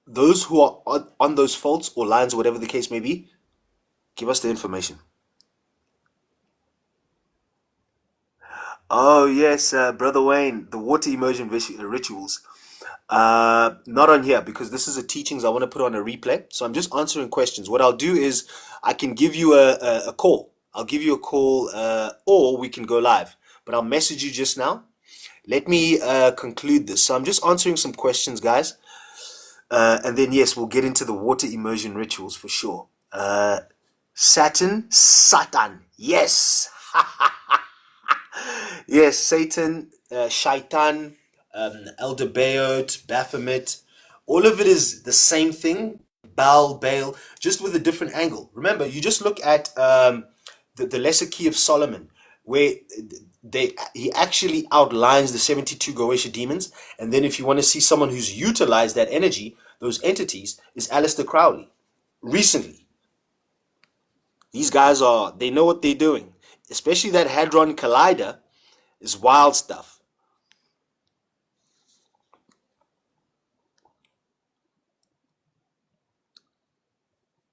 those who are on those faults or lines, or whatever the case may be, give us the information. Oh yes, Brother Wayne, the water immersion rituals. Not on here because this is a teachings I want to put on a replay. So I'm just answering questions. What I'll do is I can give you a call. I'll give you a call, or we can go live. But I'll message you just now. Let me conclude this. So I'm just answering some questions, guys. And then, yes, we'll get into the water immersion rituals for sure. Satan. Yes. Yes, Satan, Shaitan, 𝙎𝙗𝙝, Baphomet. All of it is the same thing. Baal, just with a different angle. Remember, you just look at the lesser key of Solomon, where he actually outlines the 72 Goetia demons. And then if you want to see someone who's utilized that energy, those entities, is Aleister Crowley. Recently. These guys they know what they're doing. Especially that Hadron Collider is wild stuff.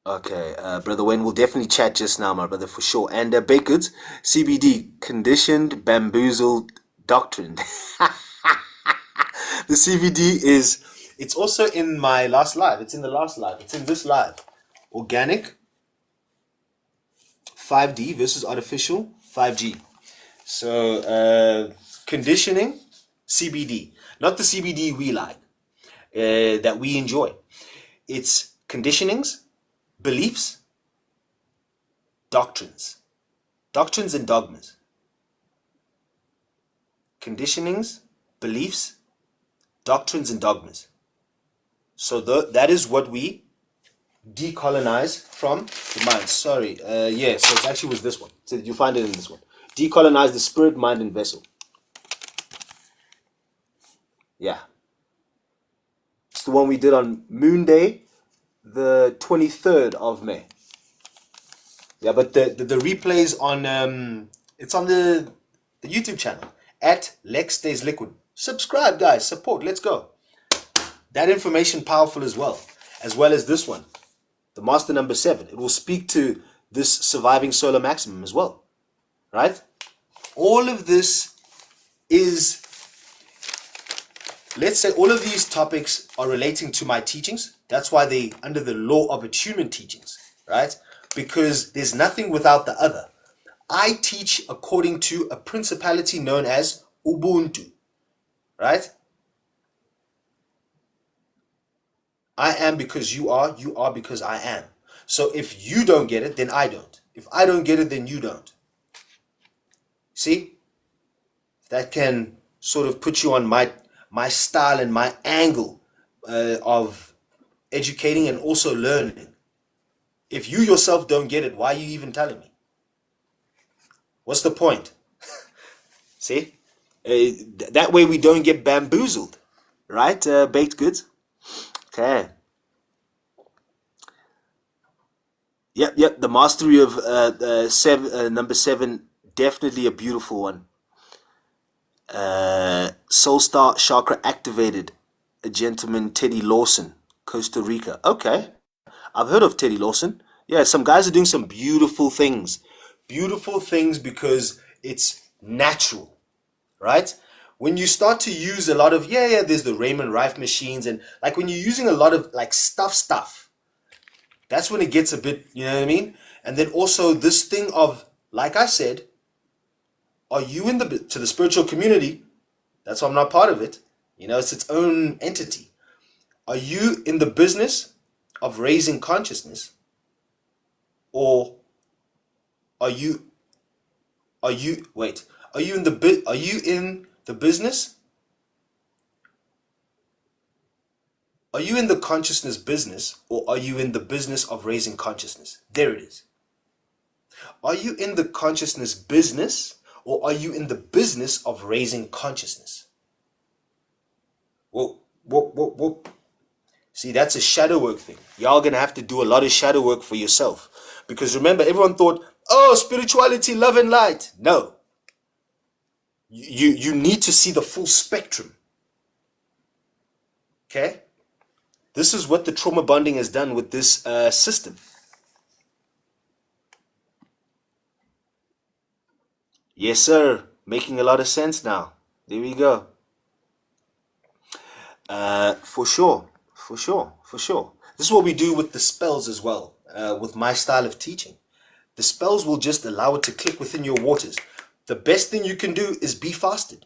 Okay, Brother Wayne, we'll definitely chat just now, my brother, for sure. And 𝙃𝙚𝙆𝙆, CBD, conditioned, bamboozled, doctrine. The CBD it's also in my last live. It's in the last live. It's in this live. Organic, 5D versus artificial, 5G. So, conditioning, CBD. Not the CBD we like, that we enjoy. It's conditionings, beliefs, doctrines and dogmas. Conditionings, beliefs, doctrines and dogmas. So that is what we decolonize from the mind. Sorry, yeah, so it actually was this one. So you find it in this one. Decolonize the spirit, mind, and vessel. Yeah. It's the one we did on Moon Day, the 23rd of May. Yeah, but the replays on it's on the YouTube channel at Lex Stays Liquid. Subscribe, guys. Support. Let's go. That information powerful as well as this one, the Master number 7. It will speak to this surviving solar maximum as well, right? all of this is, let's say all of these topics are relating to my teachings. That's why they under the Law of Attunement Teachings, right? Because there's nothing without the other. I teach according to a principality known as Ubuntu, right? I am because you are because I am. So if you don't get it, then I don't. If I don't get it, then you don't. See? That can sort of put you on my style and my angle of educating and also learning. If you yourself don't get it, why are you even telling me? What's the point? See? That way we don't get bamboozled. Right, baked goods? Okay. Yep. The mastery of number 7, definitely a beautiful one. Soul Star chakra activated. A gentleman, Teddy Lawson, Costa Rica. Okay, I've heard of Teddy Lawson. Yeah, some guys are doing some beautiful things. Beautiful things because it's natural, right? When you start to use a lot of, there's the Raymond Rife machines, and like when you're using a lot of like stuff, that's when it gets a bit, you know what I mean? And then also this thing of, like I said, are you in to the spiritual community? That's why I'm not part of it. You know, it's its own entity. Are you in the business of raising consciousness, or are you in the business? Are you in the consciousness business, or are you in the business of raising consciousness? There it is. Are you in the consciousness business, or are you in the business of raising consciousness? Whoa. See, that's a shadow work thing. Y'all gonna have to do a lot of shadow work for yourself. Because remember, everyone thought, oh, spirituality, love and light. No. You need to see the full spectrum. Okay? This is what the trauma bonding has done with this system. Yes, sir. Making a lot of sense now. There we go. For sure. This is what we do with the spells as well, with my style of teaching. The spells will just allow it to click within your waters. The best thing you can do is be fasted.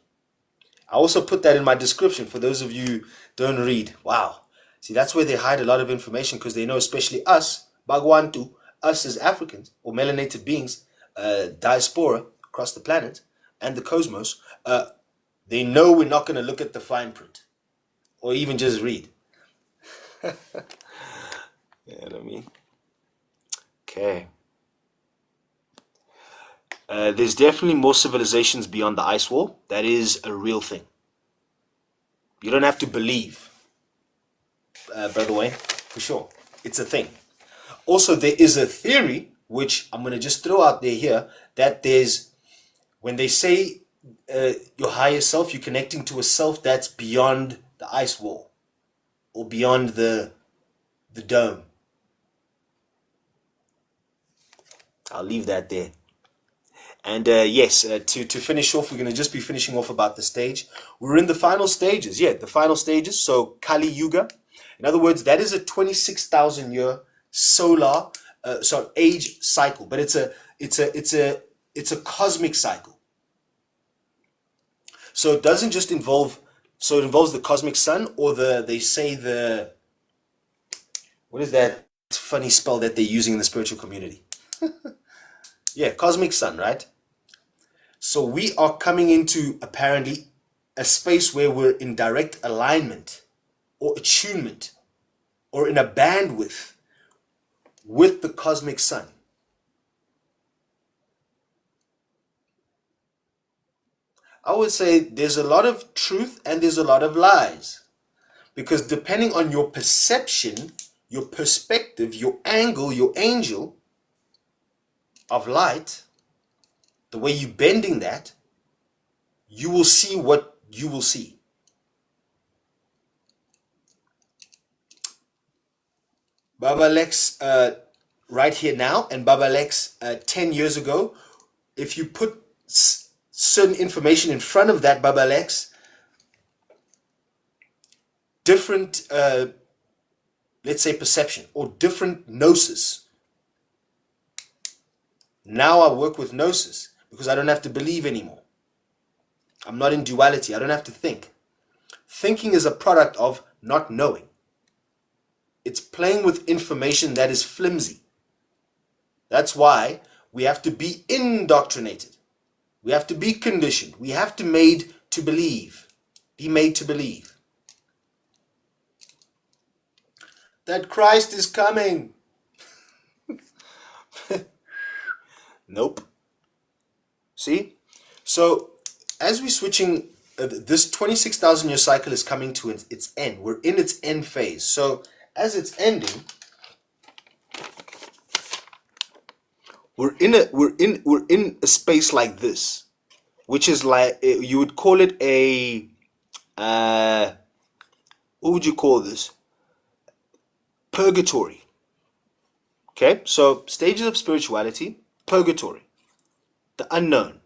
I also put that in my description for those of you who don't read. Wow. See, that's where they hide a lot of information, because they know, especially us, Bagwantu, us as Africans or melanated beings, diaspora across the planet and the cosmos, they know we're not going to look at the fine print or even just read. You know what I mean? Okay. There's definitely more civilizations beyond the ice wall. That is a real thing. You don't have to believe, Brother Wayne, for sure. It's a thing. Also, there is a theory, which I'm going to just throw out there here, that there's, when they say your higher self, you're connecting to a self that's beyond the ice wall or beyond the dome. I'll leave that there. And yes, to finish off, we're going to just be finishing off about the stage. We're in the final stages. Yeah, the final stages. So Kali Yuga. In other words, that is a 26,000 year solar, age cycle. But it's a cosmic cycle. So it doesn't just involve. So it involves the cosmic sun, or they say what is that funny spell that they're using in the spiritual community? Yeah, cosmic sun, right? So we are coming into apparently a space where we're in direct alignment or attunement or in a bandwidth with the cosmic sun. I would say there's a lot of truth and there's a lot of lies, because depending on your perception, your perspective, your angle, your angel of light, the way you're bending that, you will see what you will see. Baba Lex right here now, and Baba Lex 10 years ago, if you put certain information in front of that Baba Lex, different, let's say, perception or different gnosis. Now I work with gnosis because I don't have to believe anymore. I'm not in duality. I don't have to think. Thinking is a product of not knowing. It's playing with information that is flimsy. That's why we have to be indoctrinated. We have to be conditioned. We have to be made to believe. Be made to believe that Christ is coming. Nope. See? So as we're switching, this 26,000 year cycle is coming to its end. We're in its end phase. So as it's ending, we're in a space like this, which is like, you would call it a what would you call this? Purgatory. Okay, so stages of spirituality, purgatory, the unknown.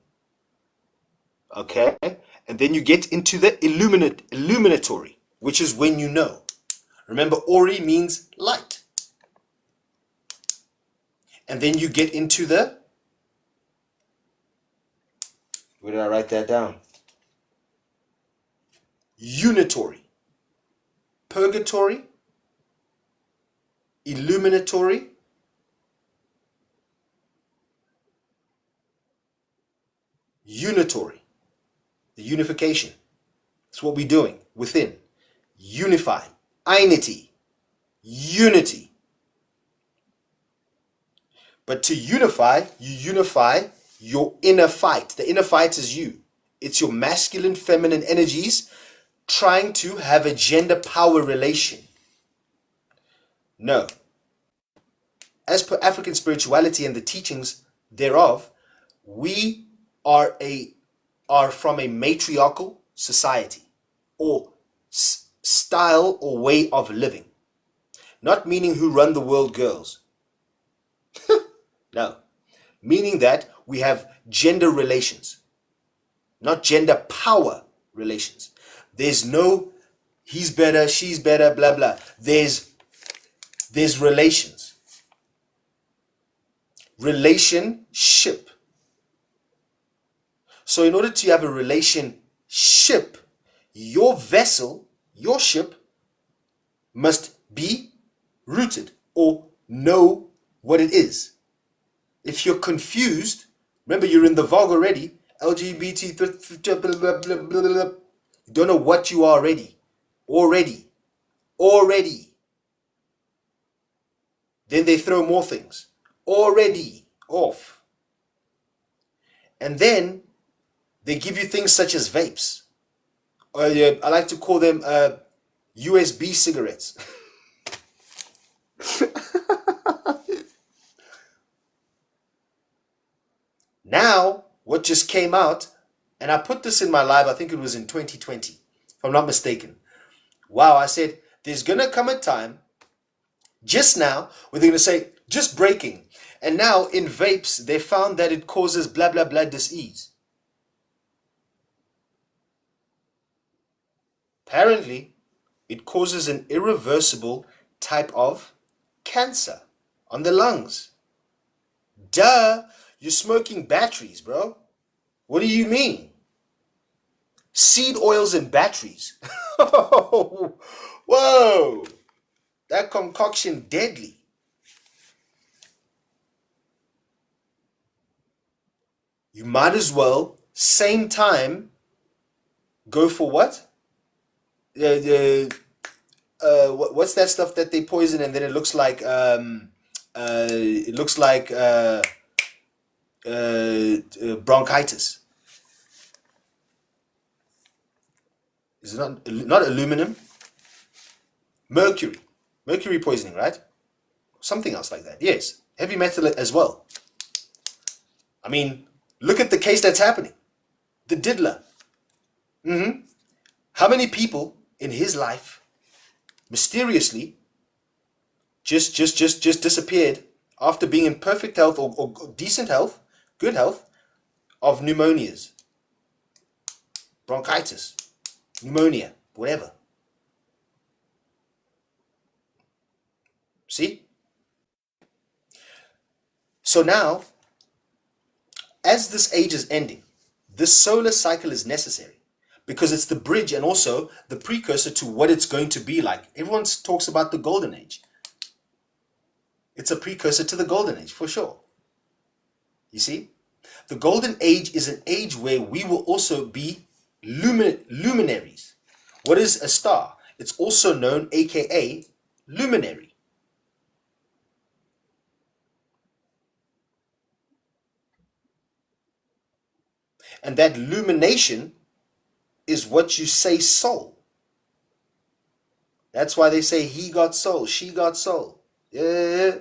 Okay, and then you get into the illuminatory, which is when you know. Remember, Ori means light. And then you get into the, where did I write that down? Unitory. Purgatory, illuminatory, unitory. The unification. That's what we're doing within. Unify. Einity. Unity. But to unify, you unify your inner fight. The inner fight is you. It's your masculine, feminine energies trying to have a gender power relation. No. As per African spirituality and the teachings thereof, we are from a matriarchal society or style or way of living. Not meaning who run the world girls. No. Meaning that we have gender relations. Not gender power relations. There's no he's better, she's better, blah, blah. There's relations. Relationship. So in order to have a relationship, your vessel, your ship, must be rooted or know what it is. If you're confused, remember you're in the Vogue already, LGBT, you don't know what you are already. Then they throw more things. Already off. And then they give you things such as vapes. I like to call them USB cigarettes. Now, what just came out, and I put this in my live, I think it was in 2020, if I'm not mistaken. Wow, I said, there's going to come a time, just now, where they're going to say, just breaking. And now, in vapes, they found that it causes blah, blah, blah disease. Apparently, it causes an irreversible type of cancer on the lungs. Duh! You're smoking batteries, bro. What do you mean? Seed oils and batteries. Whoa! That concoction deadly. You might as well, same time, go for what? What's that stuff that they poison and then it looks like bronchitis? Is it not aluminum? Mercury poisoning, right? Something else like that. Yes, heavy metal as well. I mean, look at the case that's happening. The diddler. How many people in his life mysteriously just disappeared after being in perfect health or decent health, good health, of pneumonias? bronchitis, pneumonia, whatever. See? So now, as this age is ending, this solar cycle is necessary because it's the bridge and also the precursor to what it's going to be like. Everyone talks about the golden age. It's a precursor to the golden age, for sure. You see? The golden age is an age where we will also be luminaries. What is a star? It's also known, aka luminary. And that illumination is what you say soul. That's why they say he got soul, she got soul. Yeah.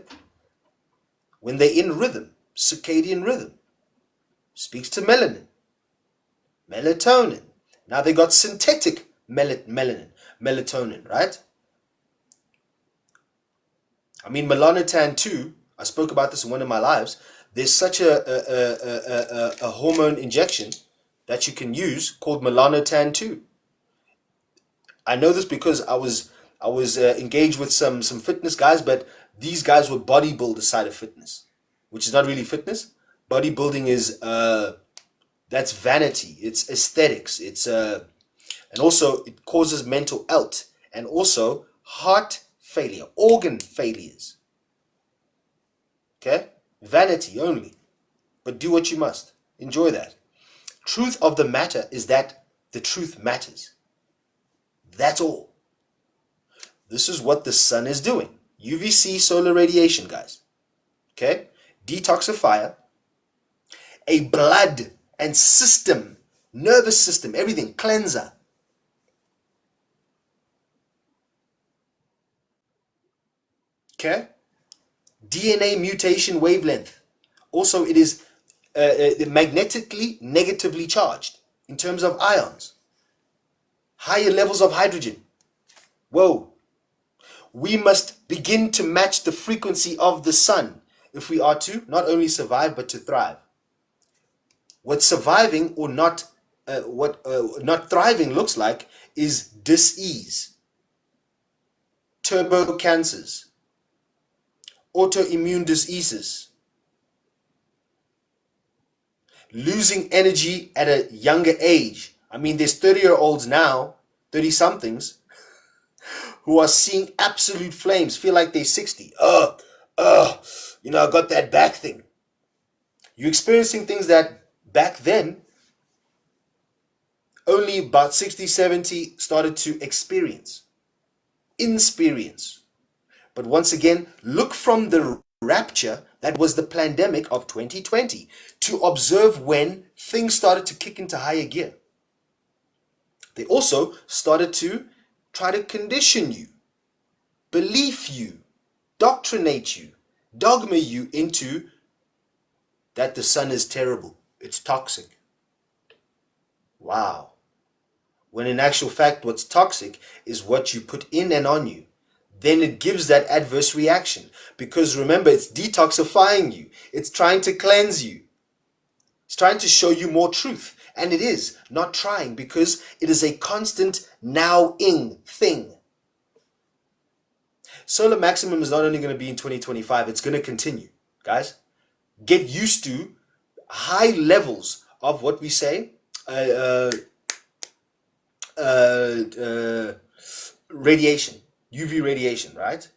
When they're in rhythm, circadian rhythm, speaks to melanin, melatonin. Now they got synthetic melatonin, right? I mean, melanotan too, I spoke about this in one of my lives. There's such a hormone injection that you can use called melanotan 2. I know this because I was engaged with some fitness guys, but these guys were bodybuilder side of fitness, which is not really fitness. Bodybuilding is that's vanity, it's aesthetics, it's and also it causes mental health and also heart failure, organ failures. Okay, vanity only, but do what you must. Enjoy that. Truth of the matter is that the truth matters. That's all. This is what the sun is doing. UVC solar radiation, guys. Okay? Detoxifier. A blood and system, nervous system, everything, cleanser. Okay? DNA mutation wavelength. Also, it is magnetically negatively charged in terms of ions. Higher levels of hydrogen. Whoa. We must begin to match the frequency of the sun if we are to not only survive but to thrive. What surviving or not not thriving looks like is dis-ease, turbo cancers, autoimmune diseases, losing energy at a younger age. I mean, there's 30-year-olds now, 30-somethings, who are seeing absolute flames, feel like they're 60. You know, I got that back thing. You're experiencing things that back then, only about 60, 70 started to experience. But once again, look from the rapture, that was the pandemic of 2020, to observe when things started to kick into higher gear. They also started to try to condition you, believe you, doctrinate you, dogma you into that the sun is terrible, it's toxic. Wow. When in actual fact, what's toxic is what you put in and on you. Then it gives that adverse reaction. Because remember, it's detoxifying you. It's trying to cleanse you. It's trying to show you more truth. And it is not trying, because it is a constant now-ing thing. Solar maximum is not only going to be in 2025, it's going to continue. Guys, get used to high levels of what we say, radiation, UV radiation, right?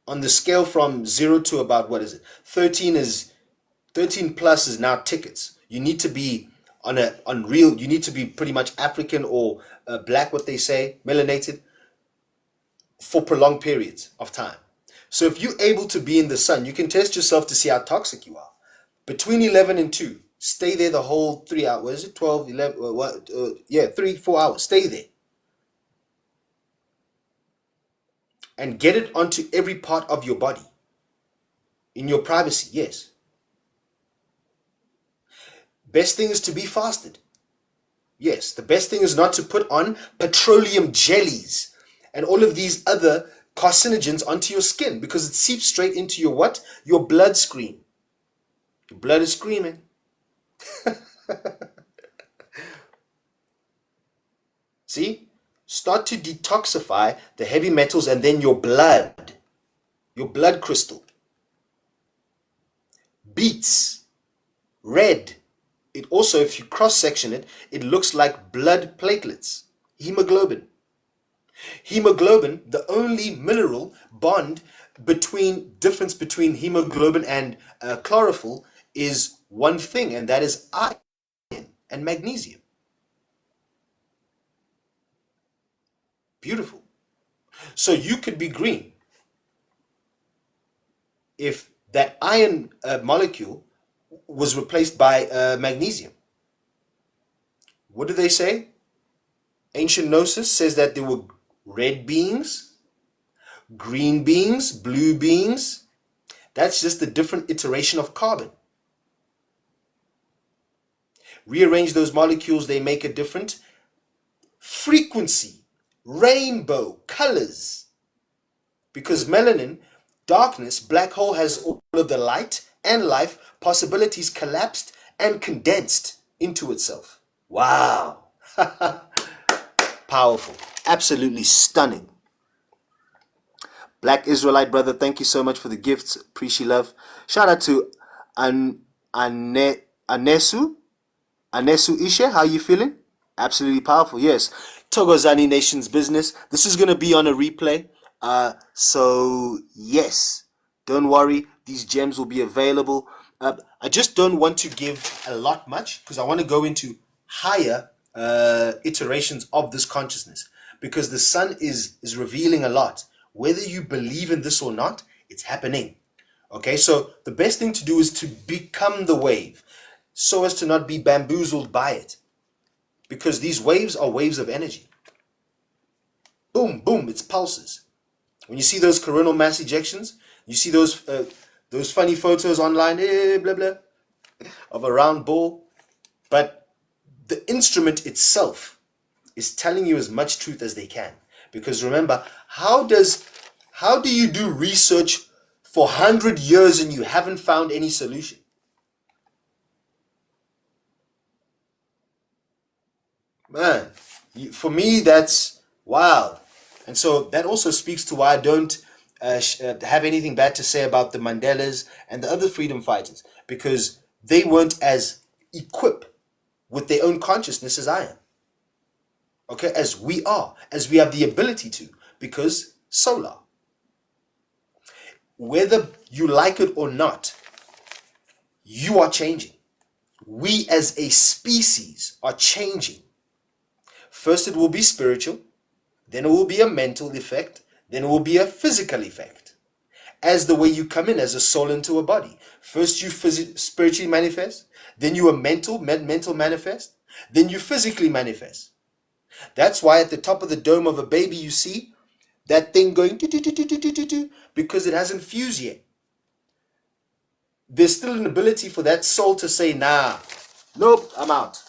On the scale from 0 to about, what is it? 13 plus is now tickets. You need to be you need to be pretty much African or black, what they say, melanated, for prolonged periods of time. So if you're able to be in the sun, you can test yourself to see how toxic you are. Between 11 and 2, stay there the whole 3 hours. What is it? 12, 11, 3, 4 hours. Stay there. And get it onto every part of your body. In your privacy, yes. Best thing is to be fasted. Yes, the best thing is not to put on petroleum jellies and all of these other carcinogens onto your skin, because it seeps straight into your what? Your bloodstream. Your blood is screaming. See? Start to detoxify the heavy metals, and then your blood crystal beats red. It also, if you cross-section it, it looks like blood platelets. Hemoglobin. Hemoglobin, the only mineral bond difference between hemoglobin and chlorophyll is one thing, and that is iron and magnesium. Beautiful. So you could be green if that iron molecule was replaced by magnesium. What do they say? Ancient Gnosis says that there were red beings, green beings, blue beings. That's just a different iteration of carbon. Rearrange those molecules, they make a different frequency, rainbow, colors. Because melanin, darkness, black hole has all of the light and life possibilities collapsed and condensed into itself. Wow. Powerful. Absolutely stunning. Black Israelite brother, thank you so much for the gifts. Appreciate love. Shout out to Anesu Ishe. How you feeling? Absolutely powerful. Yes. Togozani Nation's business. This is going to be on a replay. So yes, don't worry. These gems will be available. I just don't want to give a lot much because I want to go into higher iterations of this consciousness, because the sun is revealing a lot. Whether you believe in this or not, it's happening. Okay, so the best thing to do is to become the wave so as to not be bamboozled by it, because these waves are waves of energy. Boom, boom, it's pulses. When you see those coronal mass ejections, you see those funny photos online, blah blah, of a round ball, but the instrument itself is telling you as much truth as they can. Because remember, how do you do research for 100 years and you haven't found any solution? Man, for me, that's wild. And so that also speaks to why I don't have anything bad to say about the Mandelas and the other freedom fighters, because they weren't as equipped with their own consciousness as I am. Okay, as we are, as we have the ability to, because solar. Whether you like it or not, you are changing. We as a species are changing. First it will be spiritual, then it will be a mental effect, then it will be a physical effect. As the way you come in as a soul into a body. First you spiritually manifest, then you are mental manifest, then you physically manifest. That's why at the top of the dome of a baby you see that thing going because it hasn't fused yet. There's still an ability for that soul to say, nah, nope, I'm out.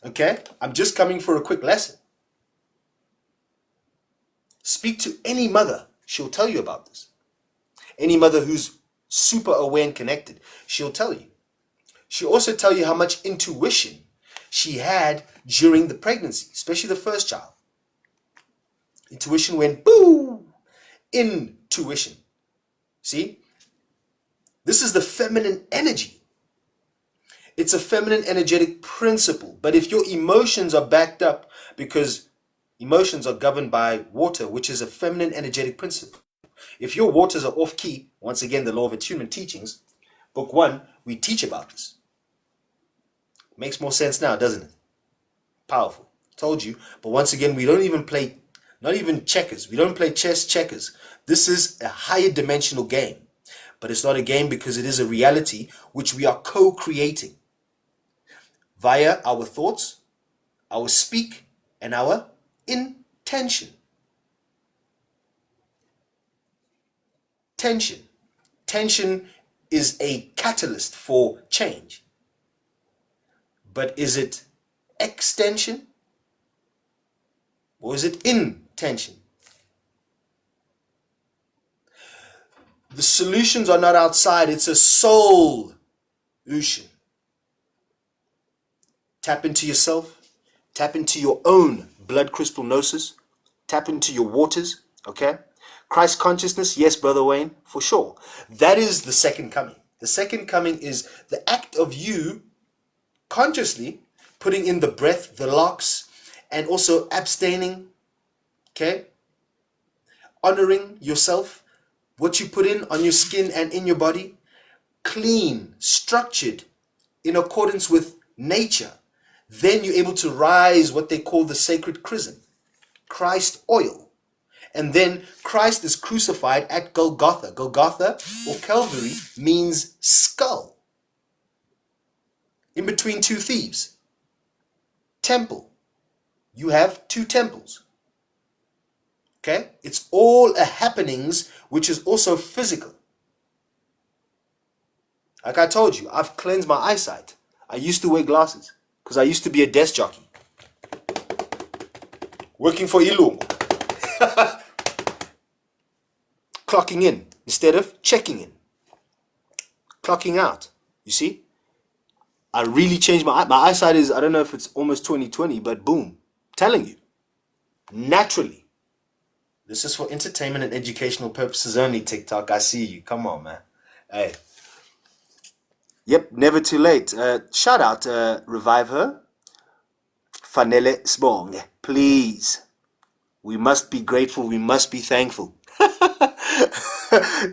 Okay, I'm just coming for a quick lesson. Speak to any mother, she'll tell you about this. Any mother who's super aware and connected, she'll tell you. She'll also tell you how much intuition she had during the pregnancy, especially the first child. Intuition went boom, intuition. See, this is the feminine energy. It's a feminine energetic principle. But if your emotions are backed up, because emotions are governed by water, which is a feminine energetic principle. If your waters are off key, once again, the Law of Attunement Teachings, book 1, we teach about this. Makes more sense now, doesn't it? Powerful. Told you. But once again, we don't even play, not even checkers. We don't play chess checkers. This is a higher dimensional game. But it's not a game because it is a reality which we are co-creating via our thoughts, our speak, and our intention. Tension. Tension is a catalyst for change. But is it extension or is it intention? The solutions are not outside, it's a solution. Tap into yourself. Tap into your own blood crystal gnosis. Tap into your waters, okay? Christ consciousness, yes, Brother Wayne, for sure. That is the second coming. The second coming is the act of you consciously putting in the breath, the locks, and also abstaining, okay? Honoring yourself, what you put in on your skin and in your body, clean, structured, in accordance with nature. Then you're able to rise what they call the sacred chrism, Christ oil. And then Christ is crucified at Golgotha. Golgotha or Calvary means skull. In between two thieves. Temple. You have two temples. Okay? It's all a happenings which is also physical. Like I told you, I've cleansed my eyesight. I used to wear glasses because I used to be a desk jockey. Working for Ilungu. Clocking in instead of checking in. Clocking out. You see? I really changed my eyesight is, I don't know if it's almost 20/20, but boom. Telling you. Naturally. This is for entertainment and educational purposes only, TikTok. I see you. Come on, man. Hey. Yep, never too late. Shout out, Revive Her. Fanele Sbong. Please. We must be grateful. We must be thankful.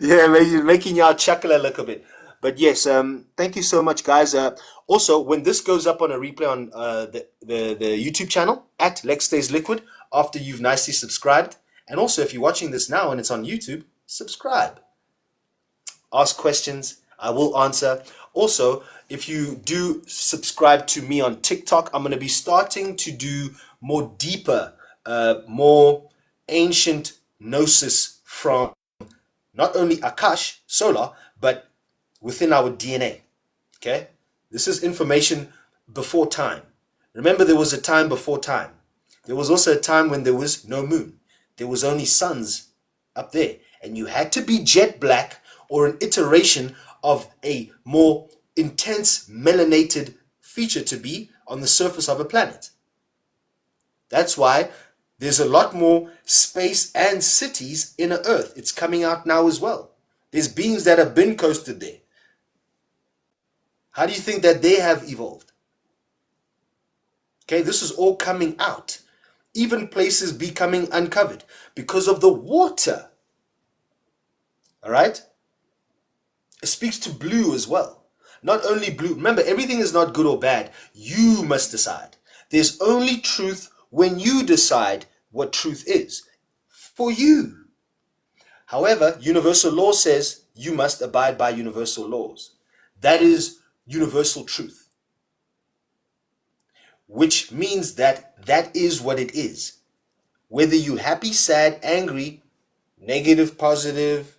Yeah, making y'all chuckle a little bit. But yes, thank you so much, guys. Also, when this goes up on a replay on the YouTube channel, at Lex Stays Liquid, after you've nicely subscribed, and also if you're watching this now and it's on YouTube, subscribe. Ask questions. I will answer. Also, if you do subscribe to me on TikTok, I'm going to be starting to do more deeper, more ancient gnosis from not only Akash, solar, but within our DNA. Okay? This is information before time. Remember, there was a time before time. There was also a time when there was no moon. There was only suns up there. And you had to be jet black or an iteration of a more intense melanated feature to be on the surface of a planet. That's why there's a lot more space and cities in the Earth. It's coming out now as well. There's beings that have been coasted there. How do you think that they have evolved? Okay, this is all coming out. Even places becoming uncovered because of the water. All right? It speaks to blue as well. Not only blue. Remember, everything is not good or bad. You must decide. There's only truth when you decide what truth is. For you. However, universal law says you must abide by universal laws. That is universal truth. Which means that that is what it is. Whether you're happy, sad, angry, negative, positive,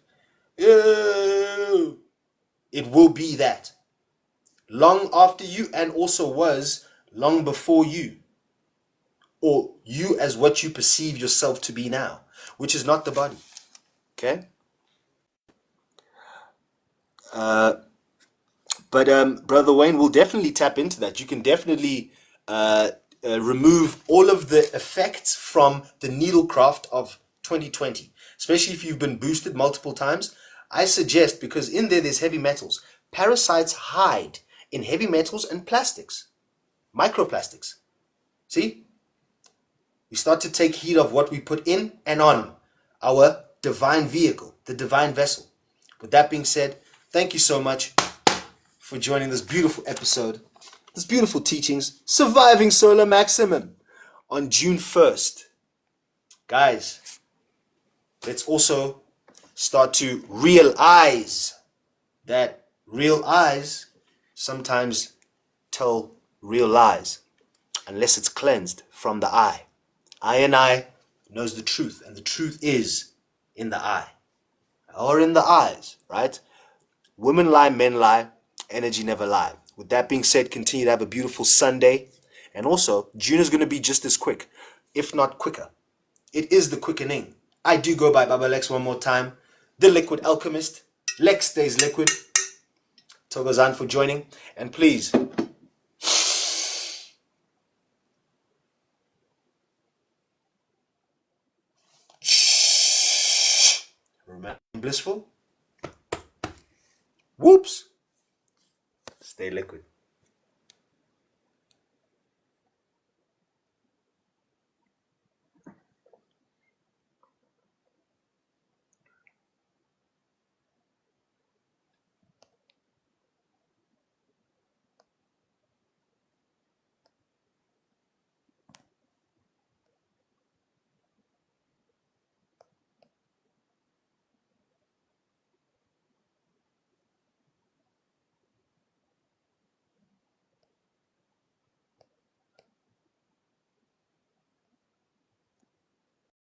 it will be that. Long after you, and also was long before you. Or you as what you perceive yourself to be now, which is not the body. Okay? But Brother Wayne will definitely tap into that. You can definitely remove all of the effects from the needlecraft of 2020, especially if you've been boosted multiple times. I suggest, because in there's heavy metals. Parasites hide in heavy metals and plastics, microplastics. See? We start to take heed of what we put in and on our divine vehicle, the divine vessel. With that being said, thank you so much for joining this beautiful episode, this beautiful teachings, Surviving Solar Maximum on June 1st. Guys, let's also start to realize that real eyes sometimes tell real lies unless it's cleansed from the eye. I knows the truth, and the truth is in the eye or in the eyes, right? Women lie, men lie, energy never lie. With that being said, continue to have a beautiful Sunday. And also, June is going to be just as quick, if not quicker. It is the quickening. I do go by Baba Lex one more time. The Liquid Alchemist. Lex stays liquid. Togozan for joining. And please, blissful. Whoops. Stay liquid.